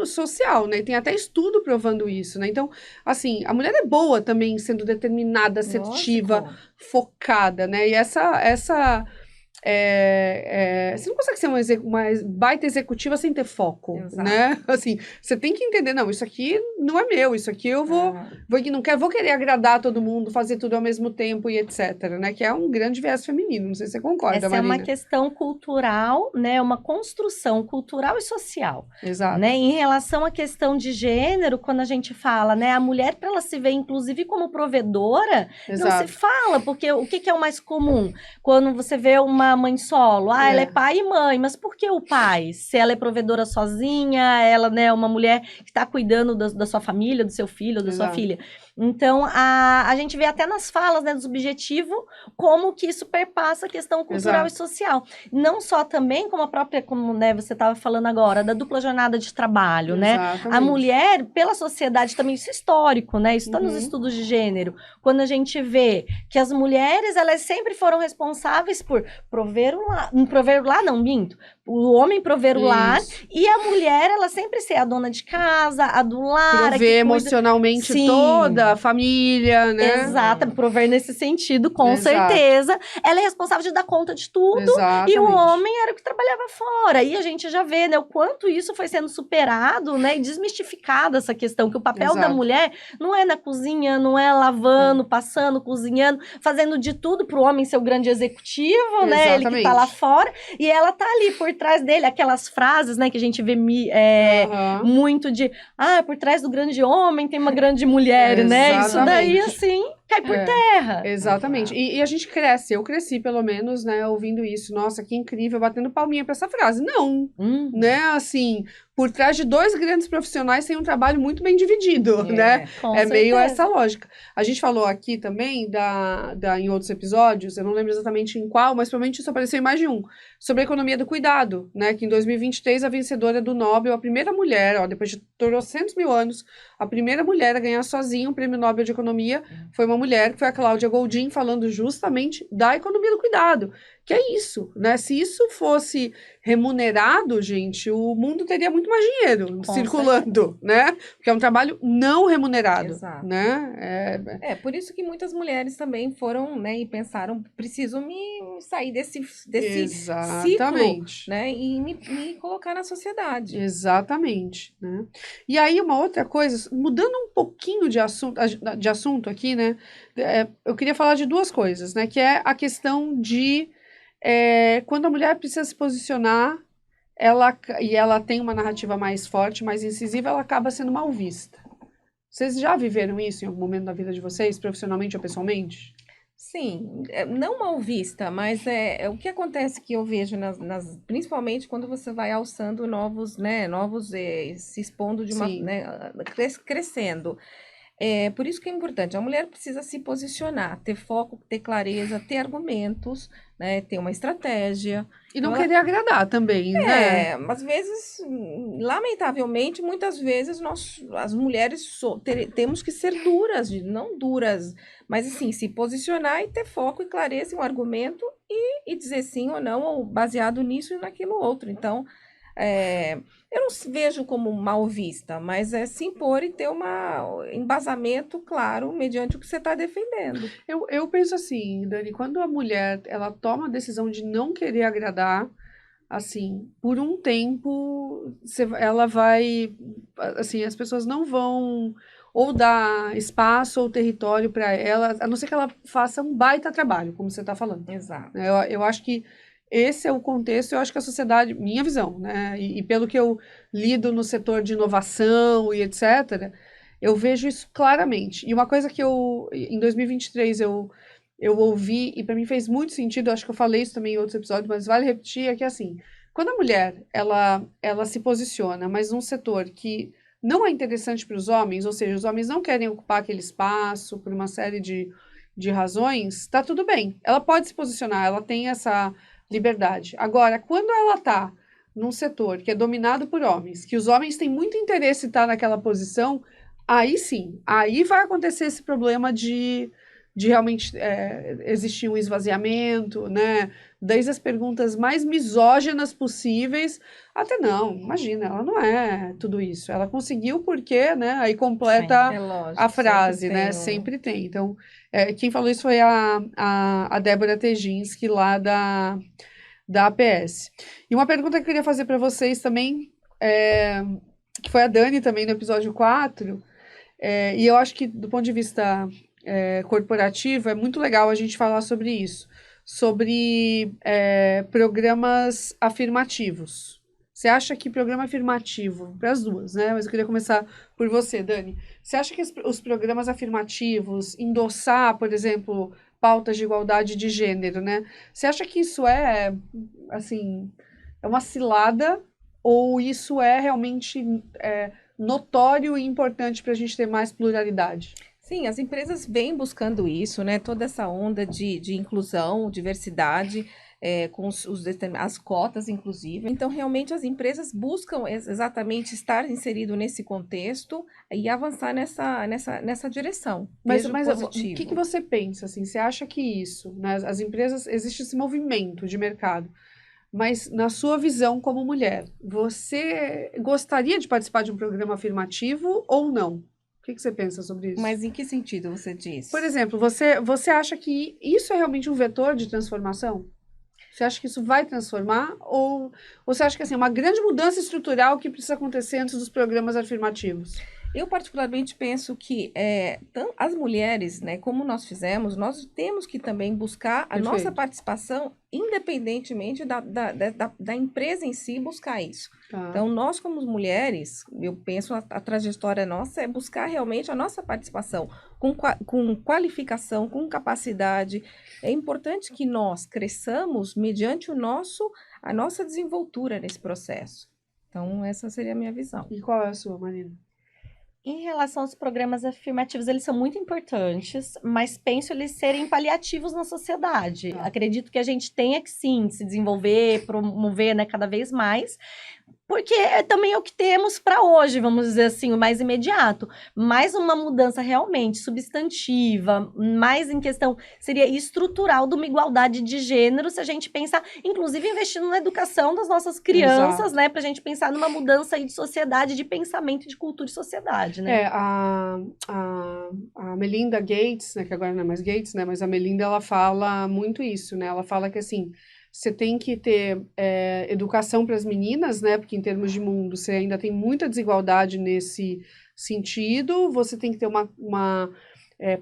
social, né? E tem até estudo provando isso, né? Então, assim, a mulher é boa também sendo determinada, assertiva, Lógico. focada, né? E você não consegue ser uma baita executiva sem ter foco, Exato. né? Assim, você tem que entender, não, isso aqui não é meu, isso aqui eu vou querer agradar todo mundo, fazer tudo ao mesmo tempo e etc, né? Que é um grande viés feminino, não sei se você concorda, Essa Marina. é uma questão cultural, né? Uma construção cultural e social. Exato. Né? Em relação à questão de gênero, quando a gente fala, né? A mulher, para ela se ver, inclusive, como provedora, não Exato. se fala, porque o que é o mais comum? Quando você vê uma mãe solo, ela é pai e mãe, mas por que o pai? Se ela é provedora sozinha, ela, né, é uma mulher que está cuidando da sua família, do seu filho, da sua filha. Então, a gente vê até nas falas, né, do subjetivo, como que isso perpassa a questão cultural e social. Não só também, como a própria, como, né, você estava falando agora, da dupla jornada de trabalho, né? A mulher, pela sociedade também, isso é histórico, né? Isso está nos estudos de gênero. Quando a gente vê que as mulheres, elas sempre foram responsáveis por prover o lar, não, minto. O homem prover o lar e a mulher, ela sempre ser a dona de casa, a do lar. Prover emocionalmente toda a família, né? Exato, prover nesse sentido, com certeza. Ela é responsável de dar conta de tudo. Exatamente. E o homem era o que trabalhava fora. E a gente já vê, né, o quanto isso foi sendo superado, né, e desmistificado essa questão, que o papel da mulher não é na cozinha, não é lavando, passando, cozinhando, fazendo de tudo pro homem ser o grande executivo, né, ele que tá lá fora, e ela tá ali por trás dele, aquelas frases, né, que a gente vê muito de, por trás do grande homem tem uma grande mulher, né, isso daí, assim, cai por terra. Exatamente. E a gente cresce, eu cresci pelo menos, né, ouvindo isso. Nossa, que incrível, batendo palminha pra essa frase. Não, né, assim, por trás de dois grandes profissionais tem um trabalho muito bem dividido, né? É meio essa lógica. A gente falou aqui também, em outros episódios, eu não lembro exatamente em qual, mas provavelmente isso apareceu em mais de um, sobre a economia do cuidado, né, que em 2023 a vencedora do Nobel, a primeira mulher, depois de 300 mil anos, a primeira mulher a ganhar sozinha o Prêmio Nobel de Economia foi uma mulher, que foi a Cláudia Goldin, falando justamente da economia do cuidado, que é isso, né? Se isso fosse remunerado, gente, o mundo teria muito mais dinheiro circulando, né? Porque é um trabalho não remunerado, né? Por isso que muitas mulheres também foram, né, e pensaram, preciso me sair desse ciclo, né, e me colocar na sociedade. Exatamente, né? E aí, uma outra coisa, mudando um pouquinho de assunto aqui, né? Eu queria falar de duas coisas, né? Que é a questão de quando a mulher precisa se posicionar, ela tem uma narrativa mais forte, mais incisiva, ela acaba sendo mal vista. Vocês já viveram isso em algum momento da vida de vocês, profissionalmente ou pessoalmente? Sim, não mal vista, mas o que acontece que eu vejo, principalmente quando você vai alçando novos, se expondo de uma, crescendo. Por isso que é importante, a mulher precisa se posicionar, ter foco, ter clareza, ter argumentos, né, ter uma estratégia. E não querer agradar também, né? Às vezes, lamentavelmente, muitas vezes as mulheres temos que ser duras, não duras, mas assim, se posicionar e ter foco e clareza em um argumento e dizer sim ou não, ou baseado nisso e naquilo outro. Então, eu não vejo como mal vista, mas é se impor e ter um embasamento claro mediante o que você está defendendo. Eu penso assim, Dani, quando a mulher ela toma a decisão de não querer agradar, assim, por um tempo, ela vai, assim, as pessoas não vão ou dar espaço ou território para ela, a não ser que ela faça um baita trabalho, como você está falando. Exato. Eu acho que esse é o contexto, eu acho que a sociedade, minha visão, né, e pelo que eu lido no setor de inovação e etc., Eu vejo isso claramente. E uma coisa que em 2023, eu ouvi, e para mim fez muito sentido, eu acho que eu falei isso também em outros episódios, mas vale repetir, é que assim, quando a mulher, ela se posiciona, mas num setor que não é interessante para os homens, ou seja, os homens não querem ocupar aquele espaço por uma série de razões, tá tudo bem. Ela pode se posicionar, ela tem essa liberdade. Agora, quando ela tá num setor que é dominado por homens, que os homens têm muito interesse em estar naquela posição, aí sim, aí vai acontecer esse problema de realmente existir um esvaziamento, né? Desde as perguntas mais misóginas possíveis, até não, imagina, ela não é tudo isso. Ela conseguiu porque, né? Aí completa É lógico, a frase, sempre né? tem Sempre tem. Então, quem falou isso foi a Débora Teginski, lá da APS. E uma pergunta que eu queria fazer para vocês também, que foi a Dani também no episódio 4, e eu acho que do ponto de vista corporativo é muito legal a gente falar sobre isso, sobre programas afirmativos. Você acha que programa afirmativo, para as duas, né? Mas eu queria começar por você, Dani. Você acha que os programas afirmativos, endossar, por exemplo, pautas de igualdade de gênero, né? Você acha que isso assim, é uma cilada ou isso é realmente notório e importante para a gente ter mais pluralidade? Sim, as empresas vêm buscando isso, né? Toda essa onda de inclusão, diversidade, com as cotas, inclusive. Então, realmente, as empresas buscam exatamente estar inserido nesse contexto e avançar nessa direção. Mas Vejo o positivo. que você pensa, assim? Você acha que isso, né, as empresas, existe esse movimento de mercado, mas na sua visão como mulher, você gostaria de participar de um programa afirmativo ou não? O que você pensa sobre isso? Mas em que sentido você diz? Por exemplo, você acha que isso é realmente um vetor de transformação? Você acha que isso vai transformar? Ou você acha que assim, é uma grande mudança estrutural que precisa acontecer antes dos programas afirmativos? Eu particularmente penso que as mulheres, né, como nós fizemos, nós temos que também buscar a nossa participação, independentemente da empresa em si buscar isso. Tá. Então, nós como mulheres, eu penso a trajetória nossa é buscar realmente a nossa participação com qualificação, com capacidade. É importante que nós cresçamos mediante a nossa desenvoltura nesse processo. Então, essa seria a minha visão. E qual é a sua, Marina? Em relação aos programas afirmativos, eles são muito importantes, mas penso eles serem paliativos na sociedade. Acredito que a gente tenha que, sim, se desenvolver, promover, né, cada vez mais, porque também é o que temos para hoje, vamos dizer assim, o mais imediato. Mas uma mudança realmente substantiva, mais em questão, seria estrutural de uma igualdade de gênero, se a gente pensar, inclusive investindo na educação das nossas crianças, né? Para a gente pensar numa mudança aí de sociedade, de pensamento, de cultura e sociedade, né? A Melinda Gates, né, que agora não é mais Gates, né, mas a Melinda, ela fala muito isso, né? Ela fala que, assim, você tem que ter educação para as meninas, né? Porque em termos de mundo você ainda tem muita desigualdade nesse sentido. Você tem que ter uma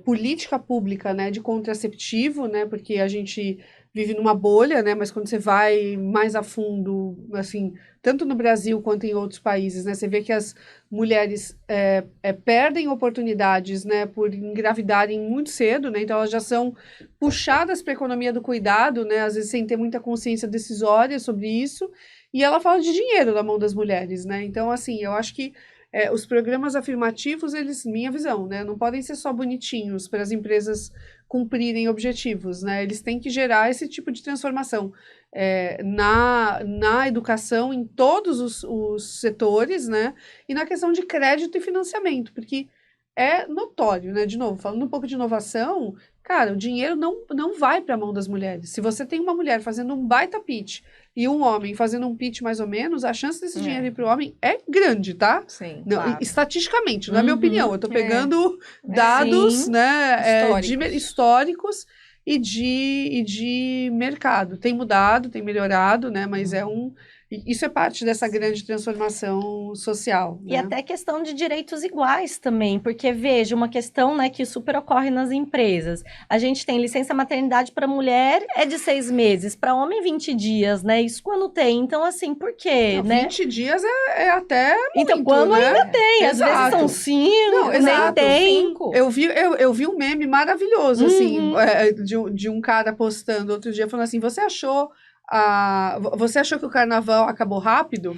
política pública, né, de contraceptivo, né? Porque a gente vive numa bolha, né? Mas quando você vai mais a fundo, assim, tanto no Brasil quanto em outros países, né? Você vê que as mulheres perdem oportunidades, né? Por engravidarem muito cedo, né? Então elas já são puxadas para a economia do cuidado, né? Às vezes sem ter muita consciência decisória sobre isso. E ela fala de dinheiro na mão das mulheres, né? Então, assim, eu acho que os programas afirmativos, minha visão, né? Não podem ser só bonitinhos para as empresas cumprirem objetivos, né? Eles têm que gerar esse tipo de transformação na educação, em todos os setores, né? E na questão de crédito e financiamento, porque é notório, né? De novo, falando um pouco de inovação, cara, o dinheiro não vai para a mão das mulheres. Se você tem uma mulher fazendo um baita pitch e um homem fazendo um pitch mais ou menos, a chance desse dinheiro ir para o homem é grande, tá? Sim, Não, claro. Estatisticamente, não é minha opinião. Eu estou pegando Sim. dados, né, Históricos. históricos e de mercado. Tem mudado, tem melhorado, né? Mas E isso é parte dessa grande transformação social, E né? até questão de direitos iguais também, porque veja, uma questão, né, que super ocorre nas empresas. A gente tem licença maternidade para mulher é de 6 meses, para homem 20 dias, né? Isso quando tem. Então, assim, por quê, Não, né? 20 dias é até Então, muito, quando né? ainda tem, às vezes Exato. são 5, Não, nem exato. tem. 5. Eu vi um meme maravilhoso, assim, Uhum. de um cara postando outro dia, falando assim, você achou que o carnaval acabou rápido?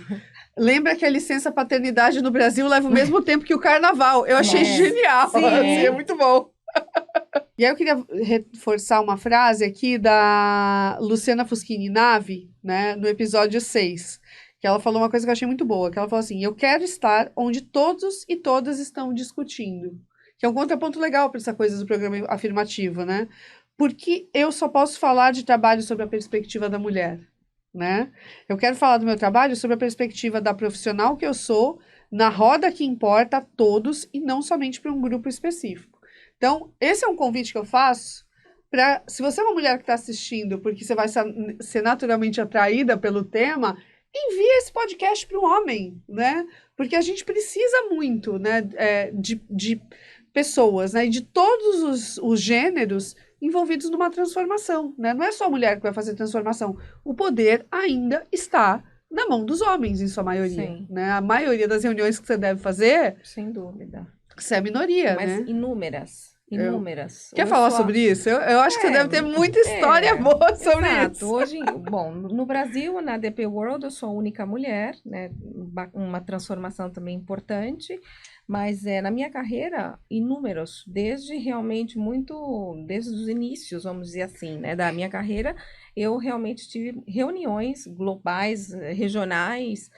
Lembra que a licença paternidade no Brasil leva o mesmo tempo que o carnaval. Eu achei Nossa, genial, sim. assim, é muito bom. E aí eu queria reforçar uma frase aqui da Luciana Fuschini Nave, né, no episódio 6, que ela falou uma coisa que eu achei muito boa, que ela falou assim, eu quero estar onde todos e todas estão discutindo, que é um contraponto legal para essa coisa do programa afirmativo, né? Porque eu só posso falar de trabalho sobre a perspectiva da mulher, né? Eu quero falar do meu trabalho sobre a perspectiva da profissional que eu sou, na roda que importa a todos e não somente para um grupo específico. Então, esse é um convite que eu faço para, se você é uma mulher que está assistindo, porque você vai ser naturalmente atraída pelo tema, envie esse podcast para um homem, né? Porque a gente precisa muito, né, de pessoas, né, e de todos os gêneros envolvidos numa transformação, né? Não é só a mulher que vai fazer transformação. O poder ainda está na mão dos homens, em sua maioria, Sim. né? A maioria das reuniões que você deve fazer, Sem dúvida. você é minoria, Mas né? inúmeras. Quer Quer falar sobre isso? Eu acho que você deve ter muita história boa sobre exato. isso. Hoje, bom, no Brasil, na DP World, eu sou a única mulher, né? Uma transformação também importante, mas na minha carreira, inúmeros, desde os inícios, vamos dizer assim, né? Da minha carreira, eu realmente tive reuniões globais, regionais,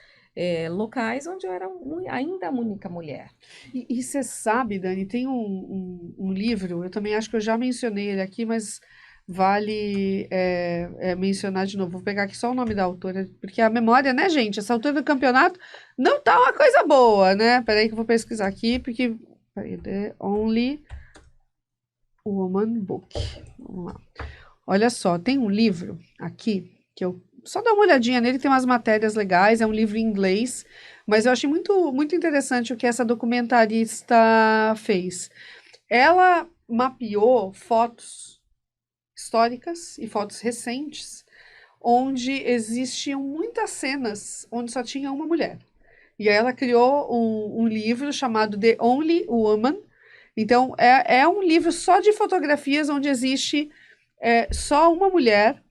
locais, onde eu era ainda a única mulher. E você sabe, Dani, tem um livro, eu também acho que eu já mencionei ele aqui, mas vale mencionar de novo. Vou pegar aqui só o nome da autora, porque a memória, né, gente? Essa altura do campeonato não tá uma coisa boa, né? Peraí que eu vou pesquisar aqui, porque... Peraí, The Only Woman Book. Vamos lá. Olha só, tem um livro aqui, que eu só dá uma olhadinha nele, tem umas matérias legais, é um livro em inglês, mas eu achei muito, muito interessante o que essa documentarista fez. Ela mapeou fotos históricas e fotos recentes, onde existiam muitas cenas onde só tinha uma mulher. E aí ela criou um livro chamado The Only Woman. Então, é um livro só de fotografias onde existe só uma mulher.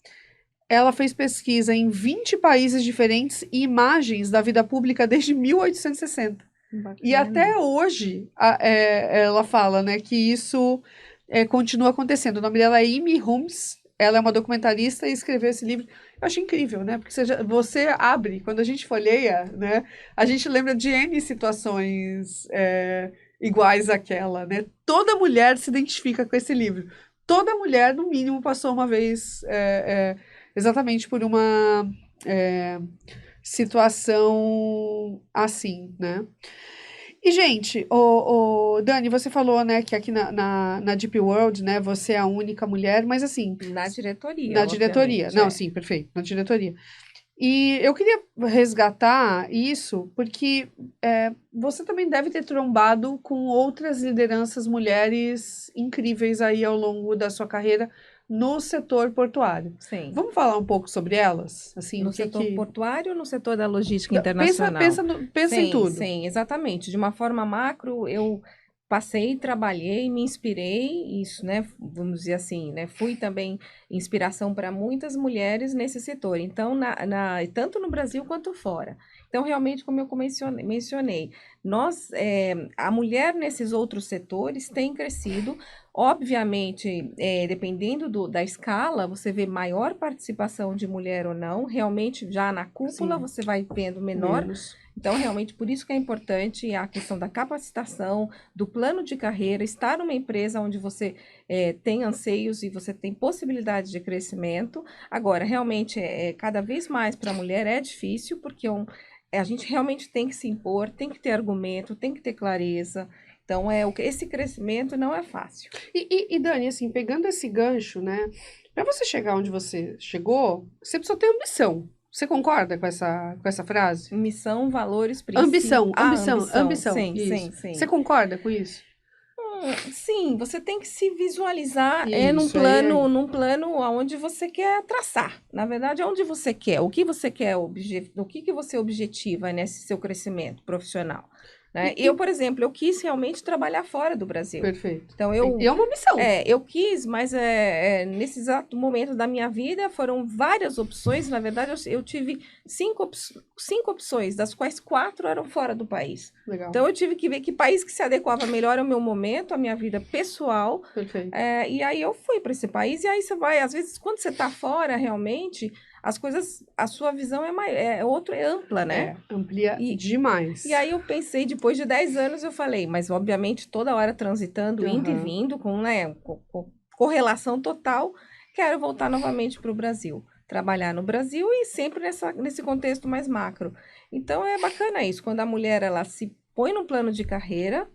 Ela fez pesquisa em 20 países diferentes e imagens da vida pública desde 1860. Bacana. E até hoje, ela fala, né, que isso continua acontecendo. O nome dela é Amy Holmes, ela é uma documentarista e escreveu esse livro. Eu achei incrível, né, porque você abre, quando a gente folheia, né, a gente lembra de N situações iguais àquela, né. Toda mulher se identifica com esse livro. Toda mulher, no mínimo, passou uma vez... exatamente por uma situação assim, né? E, gente, Dani, você falou, né, que aqui na Deep World, né, você é a única mulher, mas assim... Na diretoria, Na diretoria. obviamente, Não, sim, perfeito, na diretoria. E eu queria resgatar isso, porque você também deve ter trombado com outras lideranças mulheres incríveis aí ao longo da sua carreira, no setor portuário. Sim. Vamos falar um pouco sobre elas? Assim, No setor portuário ou no setor da logística internacional? Pensa em tudo. Sim, exatamente. De uma forma macro, eu passei, trabalhei, me inspirei, isso, né? Vamos dizer assim, né? Fui também inspiração para muitas mulheres nesse setor. Então, tanto no Brasil quanto fora. Então, realmente, como eu mencionei, a mulher nesses outros setores tem crescido. Obviamente, dependendo da escala, você vê maior participação de mulher ou não. Realmente, já na cúpula, você vai vendo menor. Menos. Então, realmente, por isso que é importante a questão da capacitação, do plano de carreira, estar numa empresa onde você tem anseios e você tem possibilidade de crescimento. Agora, realmente, cada vez mais para a mulher é difícil, porque a gente realmente tem que se impor, tem que ter argumento, tem que ter clareza. Então, esse crescimento não é fácil. E Dani, assim, pegando esse gancho, né? Para você chegar onde você chegou, você precisa ter ambição. Você concorda com essa frase? Missão, valores, princípios. Ambição. Sim, Isso. sim. Você concorda com isso? Sim, você tem que se visualizar Isso, num plano onde você quer traçar. Na verdade, onde você quer, o que você quer, o que você objetiva nesse seu crescimento profissional. Né? Eu, por exemplo, eu quis realmente trabalhar fora do Brasil. Perfeito. Então, E é uma missão. eu quis, mas nesse exato momento da minha vida foram várias opções. Na verdade, eu tive cinco opções, das quais 4 eram fora do país. Legal. Então, eu tive que ver que país que se adequava melhor ao meu momento, à minha vida pessoal. Perfeito. E aí eu fui para esse país, e aí você vai, às vezes, quando você está fora, realmente, as coisas, a sua visão é ampla, né? Amplia demais. E aí eu pensei, depois de 10 anos, eu falei, mas obviamente toda hora transitando, indo e vindo, com correlação total, quero voltar novamente para o Brasil. Trabalhar no Brasil e sempre nesse contexto mais macro. Então é bacana isso, quando a mulher ela se põe no plano de carreira,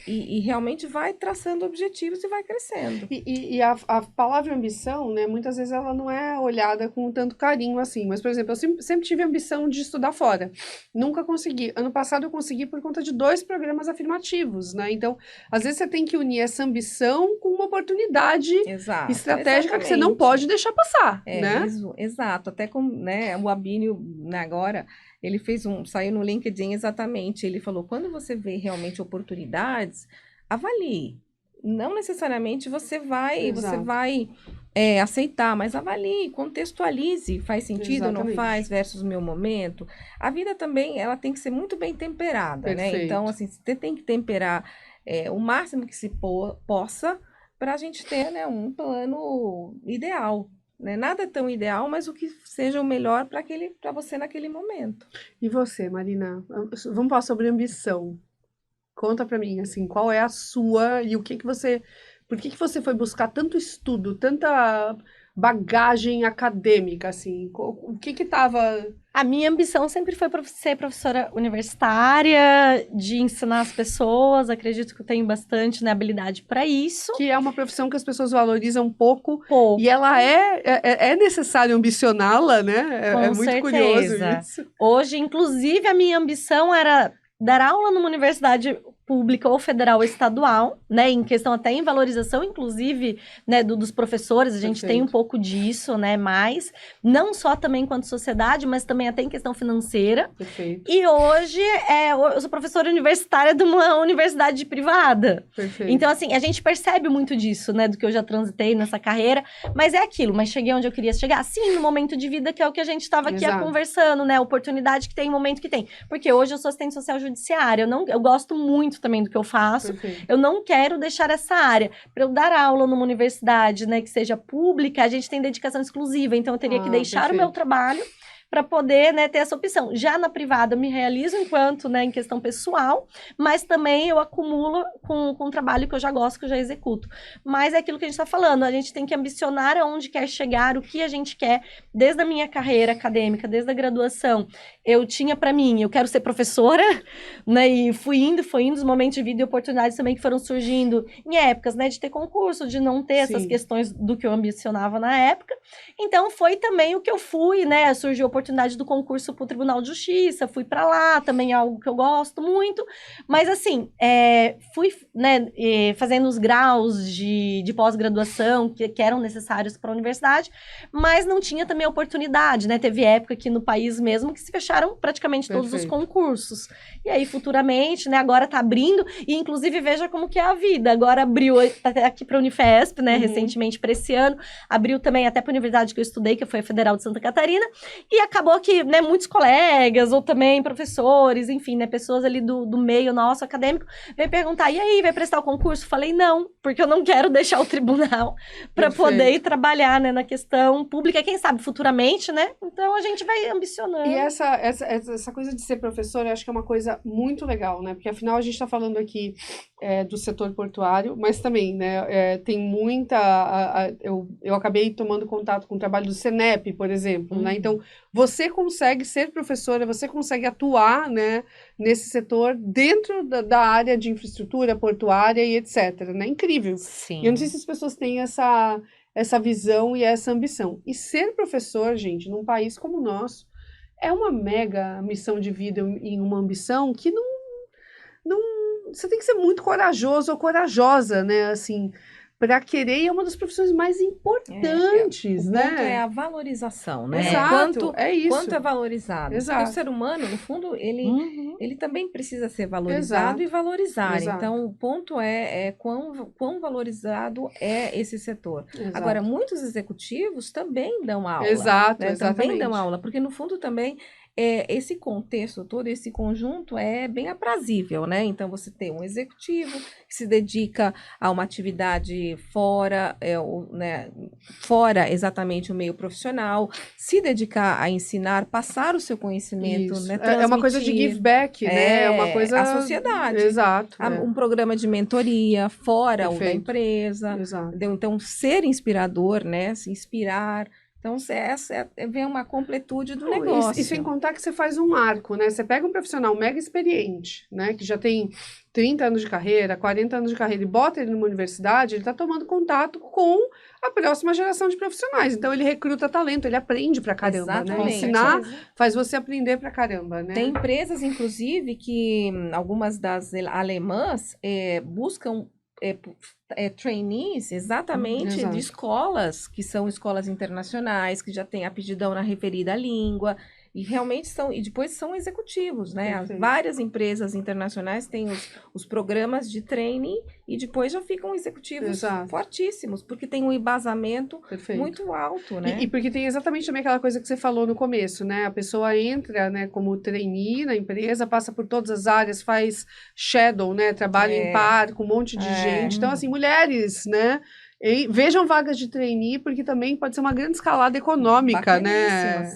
e realmente vai traçando objetivos e vai crescendo. E a palavra ambição, né, muitas vezes ela não é olhada com tanto carinho assim. Mas, por exemplo, eu sempre tive a ambição de estudar fora. Nunca consegui. Ano passado eu consegui por conta de 2 programas afirmativos, né? Então, às vezes você tem que unir essa ambição com uma oportunidade estratégica que você não pode deixar passar, né? Exato. Até com, né, o Abílio, agora... Ele saiu no LinkedIn exatamente, ele falou, quando você vê realmente oportunidades, avalie. Não necessariamente você vai aceitar, mas avalie, contextualize, faz sentido ou não faz, versus o meu momento. A vida também, ela tem que ser muito bem temperada, né? Então, assim, você tem que temperar o máximo que se possa para a gente ter, né, um plano ideal. Né? Nada é tão ideal, mas o que seja o melhor para você naquele momento. E você, Marina? Vamos falar sobre ambição. Conta para mim, assim, qual é a sua e por que você foi buscar tanto estudo, tanta bagagem acadêmica, assim? O que estava... A minha ambição sempre foi ser professora universitária, de ensinar as pessoas. Acredito que eu tenho bastante, né, habilidade para isso. Que é uma profissão que as pessoas valorizam pouco. E ela é necessário ambicioná-la, né? Com muito certeza. Curioso isso. Hoje, inclusive, a minha ambição era dar aula numa universidade pública ou federal ou estadual, né, em questão até em valorização, inclusive, né, dos professores, a gente tem um pouco disso, né, mas não só também enquanto sociedade, mas também até em questão financeira. Perfeito. E hoje, eu sou professora universitária de uma universidade privada. Perfeito. Então, assim, a gente percebe muito disso, né, do que eu já transitei nessa carreira, mas é aquilo, mas cheguei onde eu queria chegar? Sim, no momento de vida que é o que a gente estava aqui conversando, né, oportunidade que tem, momento que tem. Porque hoje eu sou assistente social judiciária, eu gosto muito também do que eu faço. Perfeito. Eu não quero deixar essa área. Para eu dar aula numa universidade, né, que seja pública, a gente tem dedicação exclusiva, então eu teria que deixar o meu trabalho para poder, né, ter essa opção. Já na privada, eu me realizo enquanto, né, em questão pessoal, mas também eu acumulo com um trabalho que eu já gosto, que eu já executo. Mas é aquilo que a gente está falando, a gente tem que ambicionar aonde quer chegar, o que a gente quer, desde a minha carreira acadêmica, desde a graduação. Eu tinha para mim, eu quero ser professora, né, e foi indo os momentos de vida e oportunidades também que foram surgindo em épocas, né, de ter concurso, de não ter essas questões do que eu ambicionava na época. Então, foi também o que eu fui, né, surgiu a oportunidade do concurso para o Tribunal de Justiça, fui para lá, também é algo que eu gosto muito, mas assim, fui, né, fazendo os graus de pós-graduação que eram necessários para a universidade, mas não tinha também a oportunidade, né, teve época aqui no país mesmo que se fecharam praticamente todos os concursos, e aí futuramente, né, agora tá abrindo, e inclusive veja como que é a vida, agora abriu até aqui para a Unifesp, né, recentemente para esse ano, abriu também até para a universidade que eu estudei, que foi a Federal de Santa Catarina, e acabou que, né, muitos colegas, ou também professores, enfim, né, pessoas ali do meio nosso acadêmico, veio perguntar, e aí, vai prestar o concurso? Falei, não, porque eu não quero deixar o tribunal para poder ir trabalhar, né, na questão pública, quem sabe futuramente, né, então a gente vai ambicionando. E essa coisa de ser professora, eu acho que é uma coisa muito legal, né, porque afinal a gente está falando aqui do setor portuário, mas também, né, tem muita, eu acabei tomando contato com o trabalho do Senep, por exemplo, né, então você consegue ser professora, você consegue atuar, né, nesse setor dentro da área de infraestrutura portuária e etc, né, incrível. Sim. E eu não sei se as pessoas têm essa essa visão e essa ambição. E ser professor, gente, num país como o nosso, é uma mega missão de vida e uma ambição que não, você tem que ser muito corajoso ou corajosa, né, assim, para querer, e é uma das profissões mais importantes, o né? ponto é a valorização, né? Exato, é isso. Quanto é valorizado. Exato. Porque o ser humano, no fundo, ele também precisa ser valorizado Exato. e valorizar. Exato. Então, o ponto é quão valorizado é esse setor. Exato. Agora, muitos executivos também dão aula. Exato, né? exatamente. Também dão aula, porque no fundo também esse contexto todo, esse conjunto é bem aprazível, né? Então, você tem um executivo que se dedica a uma atividade fora, fora exatamente o meio profissional, se dedicar a ensinar, passar o seu conhecimento, Isso. né? É uma coisa de give back, né? É uma coisa... A sociedade. Exato. Um programa de mentoria fora o da Perfeito. empresa. Exato. Entendeu? Então, ser inspirador, né? Se inspirar. Então, essa vem uma completude do negócio. E sem contar que você faz um arco, né? Você pega um profissional mega experiente, né? Que já tem 30 anos de carreira, 40 anos de carreira, e bota ele numa universidade, ele está tomando contato com a próxima geração de profissionais. Então, ele recruta talento, ele aprende pra caramba, né? Ensinar faz você aprender pra caramba, né? Tem empresas, inclusive, que algumas das alemãs buscam trainees exatamente de escolas, que são escolas internacionais, que já têm aptidão na referida língua, e realmente são, e depois são executivos, né? Várias empresas internacionais têm os programas de training e depois já ficam executivos fortíssimos, porque tem um embasamento muito alto, né? E porque tem exatamente também aquela coisa que você falou no começo, né? A pessoa entra, né, como trainee na empresa, passa por todas as áreas, faz shadow, né? Trabalha em par com um monte de gente. Então, assim, mulheres, né? Vejam vagas de trainee, porque também pode ser uma grande escalada econômica, né?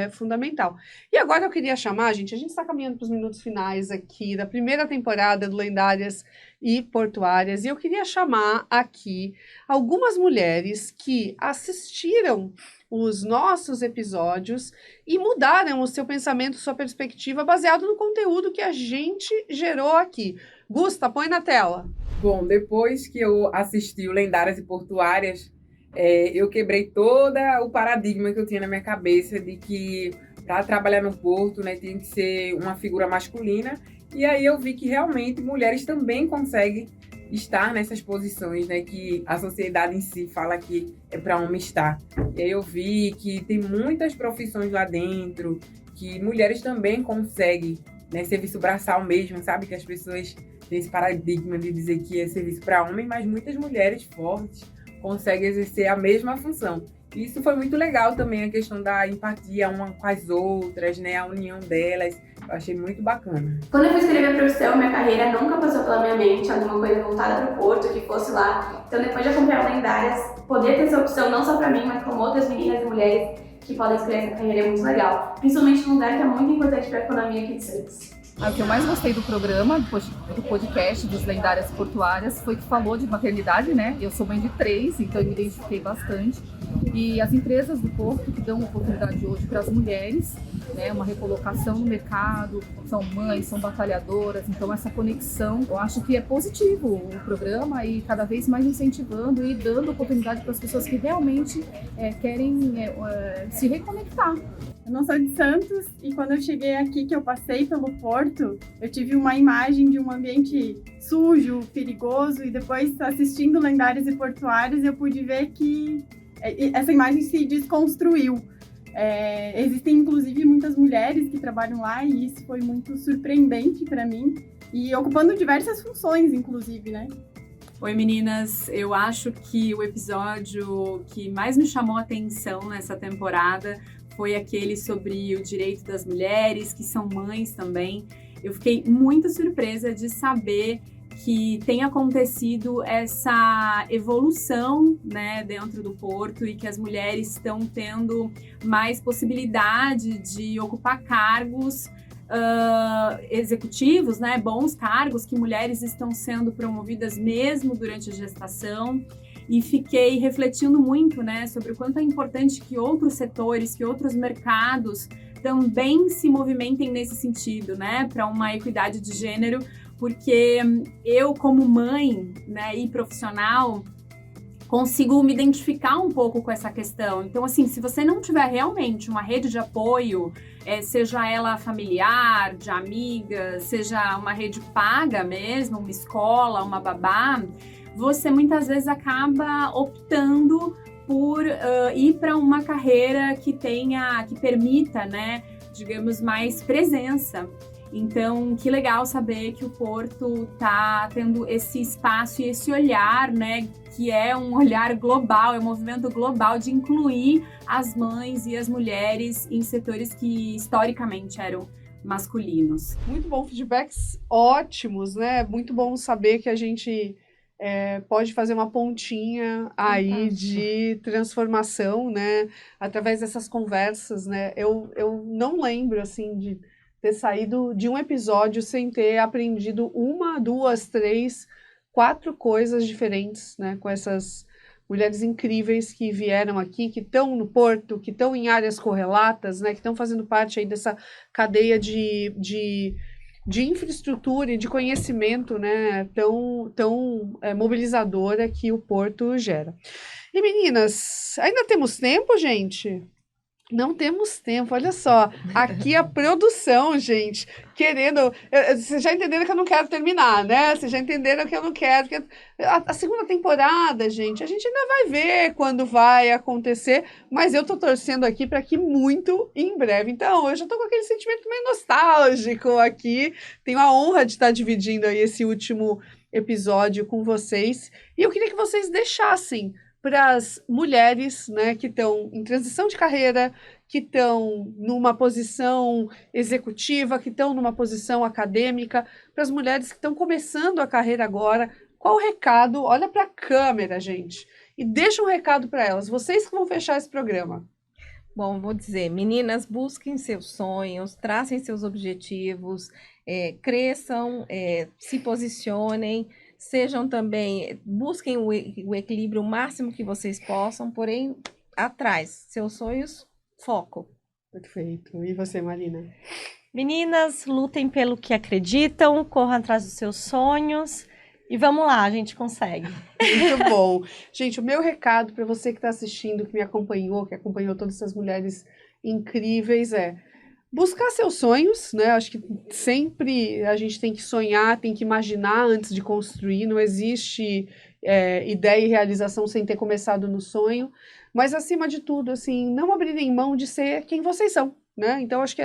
É fundamental. E agora eu queria chamar, gente, a gente está caminhando para os minutos finais aqui da primeira temporada do Lendárias e Portuárias, e eu queria chamar aqui algumas mulheres que assistiram os nossos episódios e mudaram o seu pensamento, sua perspectiva, baseado no conteúdo que a gente gerou aqui. Gusta, põe na tela. Bom, depois que eu assisti o Lendárias e Portuárias, eu quebrei todo o paradigma que eu tinha na minha cabeça de que para trabalhar no porto, né, tem que ser uma figura masculina. E aí eu vi que realmente mulheres também conseguem estar nessas posições, né, que a sociedade em si fala que é para homem estar. E aí eu vi que tem muitas profissões lá dentro, que mulheres também conseguem, né, serviço braçal mesmo, sabe? Que as pessoas têm esse paradigma de dizer que é serviço para homem, mas muitas mulheres fortes conseguem exercer a mesma função. E isso foi muito legal também, a questão da empatia uma com as outras, né, a união delas. Eu achei muito bacana. Quando eu fui escolher minha profissão, minha carreira nunca passou pela minha mente alguma coisa voltada para o porto, que fosse lá. Então, depois de acompanhar o Lendárias, poder ter essa opção não só para mim, mas como outras meninas e mulheres que podem escolher essa carreira é muito legal. Principalmente num lugar que é muito importante para a economia aqui de Santos. O que eu mais gostei do programa, do podcast dos Lendárias Portuárias, foi que falou de maternidade, né? Eu sou mãe de 3, então eu me identifiquei bastante. E as empresas do Porto que dão oportunidade hoje para as mulheres, né? Uma recolocação no mercado, são mães, são batalhadoras, então essa conexão, eu acho que é positivo o programa e cada vez mais incentivando e dando oportunidade para as pessoas que realmente querem se reconectar. Eu não sou de Santos e quando eu cheguei aqui, que eu passei pelo porto, eu tive uma imagem de um ambiente sujo, perigoso, e depois assistindo Lendárias e Portuárias eu pude ver que essa imagem se desconstruiu. Existem inclusive muitas mulheres que trabalham lá e isso foi muito surpreendente para mim e ocupando diversas funções, inclusive, né? Oi meninas, eu acho que o episódio que mais me chamou a atenção nessa temporada foi aquele sobre o direito das mulheres, que são mães também. Eu fiquei muito surpresa de saber que tem acontecido essa evolução, né, dentro do porto e que as mulheres estão tendo mais possibilidade de ocupar cargos executivos, né, bons cargos, que mulheres estão sendo promovidas mesmo durante a gestação. E fiquei refletindo muito, né, sobre o quanto é importante que outros setores, que outros mercados também se movimentem nesse sentido, né, para uma equidade de gênero, porque eu, como mãe, né, e profissional, consigo me identificar um pouco com essa questão. Então, assim, se você não tiver realmente uma rede de apoio, seja ela familiar, de amigas, seja uma rede paga mesmo, uma escola, uma babá, você muitas vezes acaba optando por ir para uma carreira que permita, né, digamos, mais presença. Então, que legal saber que o Porto está tendo esse espaço e esse olhar, né, que é um olhar global, é um movimento global de incluir as mães e as mulheres em setores que historicamente eram masculinos. Muito bom, feedbacks ótimos, né? Muito bom saber que a gente pode fazer uma pontinha aí de transformação, né? Através dessas conversas, né? Eu não lembro, assim, de ter saído de um episódio sem ter aprendido 1, 2, 3, 4 coisas diferentes, né? Com essas mulheres incríveis que vieram aqui, que estão no Porto, que estão em áreas correlatas, né? Que estão fazendo parte aí dessa cadeia de infraestrutura e de conhecimento, né? Tão mobilizadora que o Porto gera. E meninas, ainda temos tempo, gente? Não temos tempo, olha só, aqui a produção, gente, querendo, vocês já entenderam que eu não quero terminar, né? Vocês já entenderam que eu não quero, que a segunda temporada, gente, a gente ainda vai ver quando vai acontecer, mas eu tô torcendo aqui para que muito em breve. Então, eu já tô com aquele sentimento meio nostálgico aqui, tenho a honra de estar dividindo aí esse último episódio com vocês, e eu queria que vocês deixassem para as mulheres, né, que estão em transição de carreira, que estão numa posição executiva, que estão numa posição acadêmica, para as mulheres que estão começando a carreira agora, qual o recado? Olha para a câmera, gente, e deixa um recado para elas, vocês que vão fechar esse programa. Bom, vou dizer, meninas, busquem seus sonhos, tracem seus objetivos, cresçam, se posicionem, sejam também, busquem o equilíbrio o máximo que vocês possam, porém, atrás, seus sonhos, foco. Perfeito. E você, Marina? Meninas, lutem pelo que acreditam, corram atrás dos seus sonhos e vamos lá, a gente consegue. Muito bom. Gente, o meu recado para você que está assistindo, que me acompanhou, que acompanhou todas essas mulheres incríveis buscar seus sonhos, né? Acho que sempre a gente tem que sonhar, tem que imaginar antes de construir. Não existe ideia e realização sem ter começado no sonho. Mas, acima de tudo, assim, não abrirem mão de ser quem vocês são, né? Então, acho que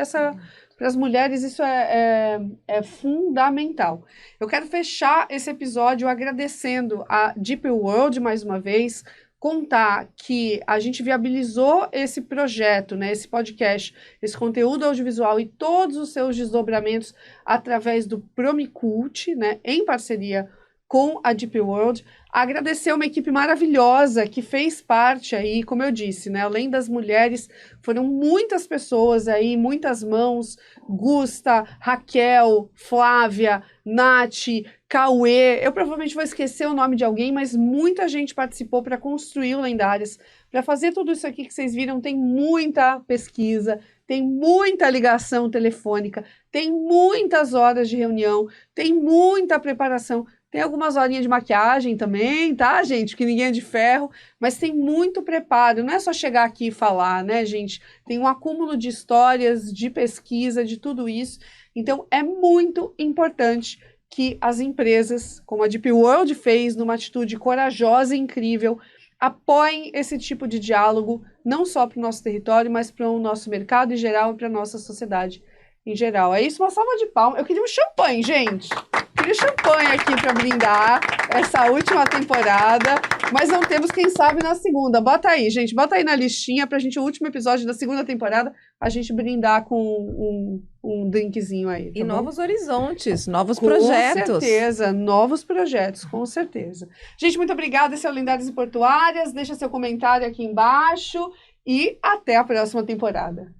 para as mulheres, isso é fundamental. Eu quero fechar esse episódio agradecendo a Deep World mais uma vez, contar que a gente viabilizou esse projeto, né, esse podcast, esse conteúdo audiovisual e todos os seus desdobramentos através do Promicult, né, em parceria com a Deep World. Agradecer uma equipe maravilhosa que fez parte aí, como eu disse, né, além das mulheres, foram muitas pessoas aí, muitas mãos, Gusta, Raquel, Flávia, Nath, Cauê, eu provavelmente vou esquecer o nome de alguém, mas muita gente participou para construir o Lendárias. Para fazer tudo isso aqui que vocês viram, tem muita pesquisa, tem muita ligação telefônica, tem muitas horas de reunião, tem muita preparação, tem algumas horinhas de maquiagem também, tá, gente? Que ninguém é de ferro, mas tem muito preparo, não é só chegar aqui e falar, né, gente? Tem um acúmulo de histórias, de pesquisa, de tudo isso. Então, é muito importante que as empresas, como a Deep World fez, numa atitude corajosa e incrível, apoiem esse tipo de diálogo, não só para o nosso território, mas para o nosso mercado em geral e para a nossa sociedade em geral. É isso, uma salva de palmas. Eu queria um champanhe, gente. Eu queria champanhe aqui para brindar essa última temporada, mas não temos, quem sabe, na segunda. Bota aí, gente, bota aí na listinha pra gente, o último episódio da segunda temporada, a gente brindar com um drinkzinho aí. Tá e bom? Novos horizontes, novos projetos. Com certeza, novos projetos, com certeza. Gente, muito obrigada. Esse é o Lendárias e Portuárias. Deixa seu comentário aqui embaixo e até a próxima temporada.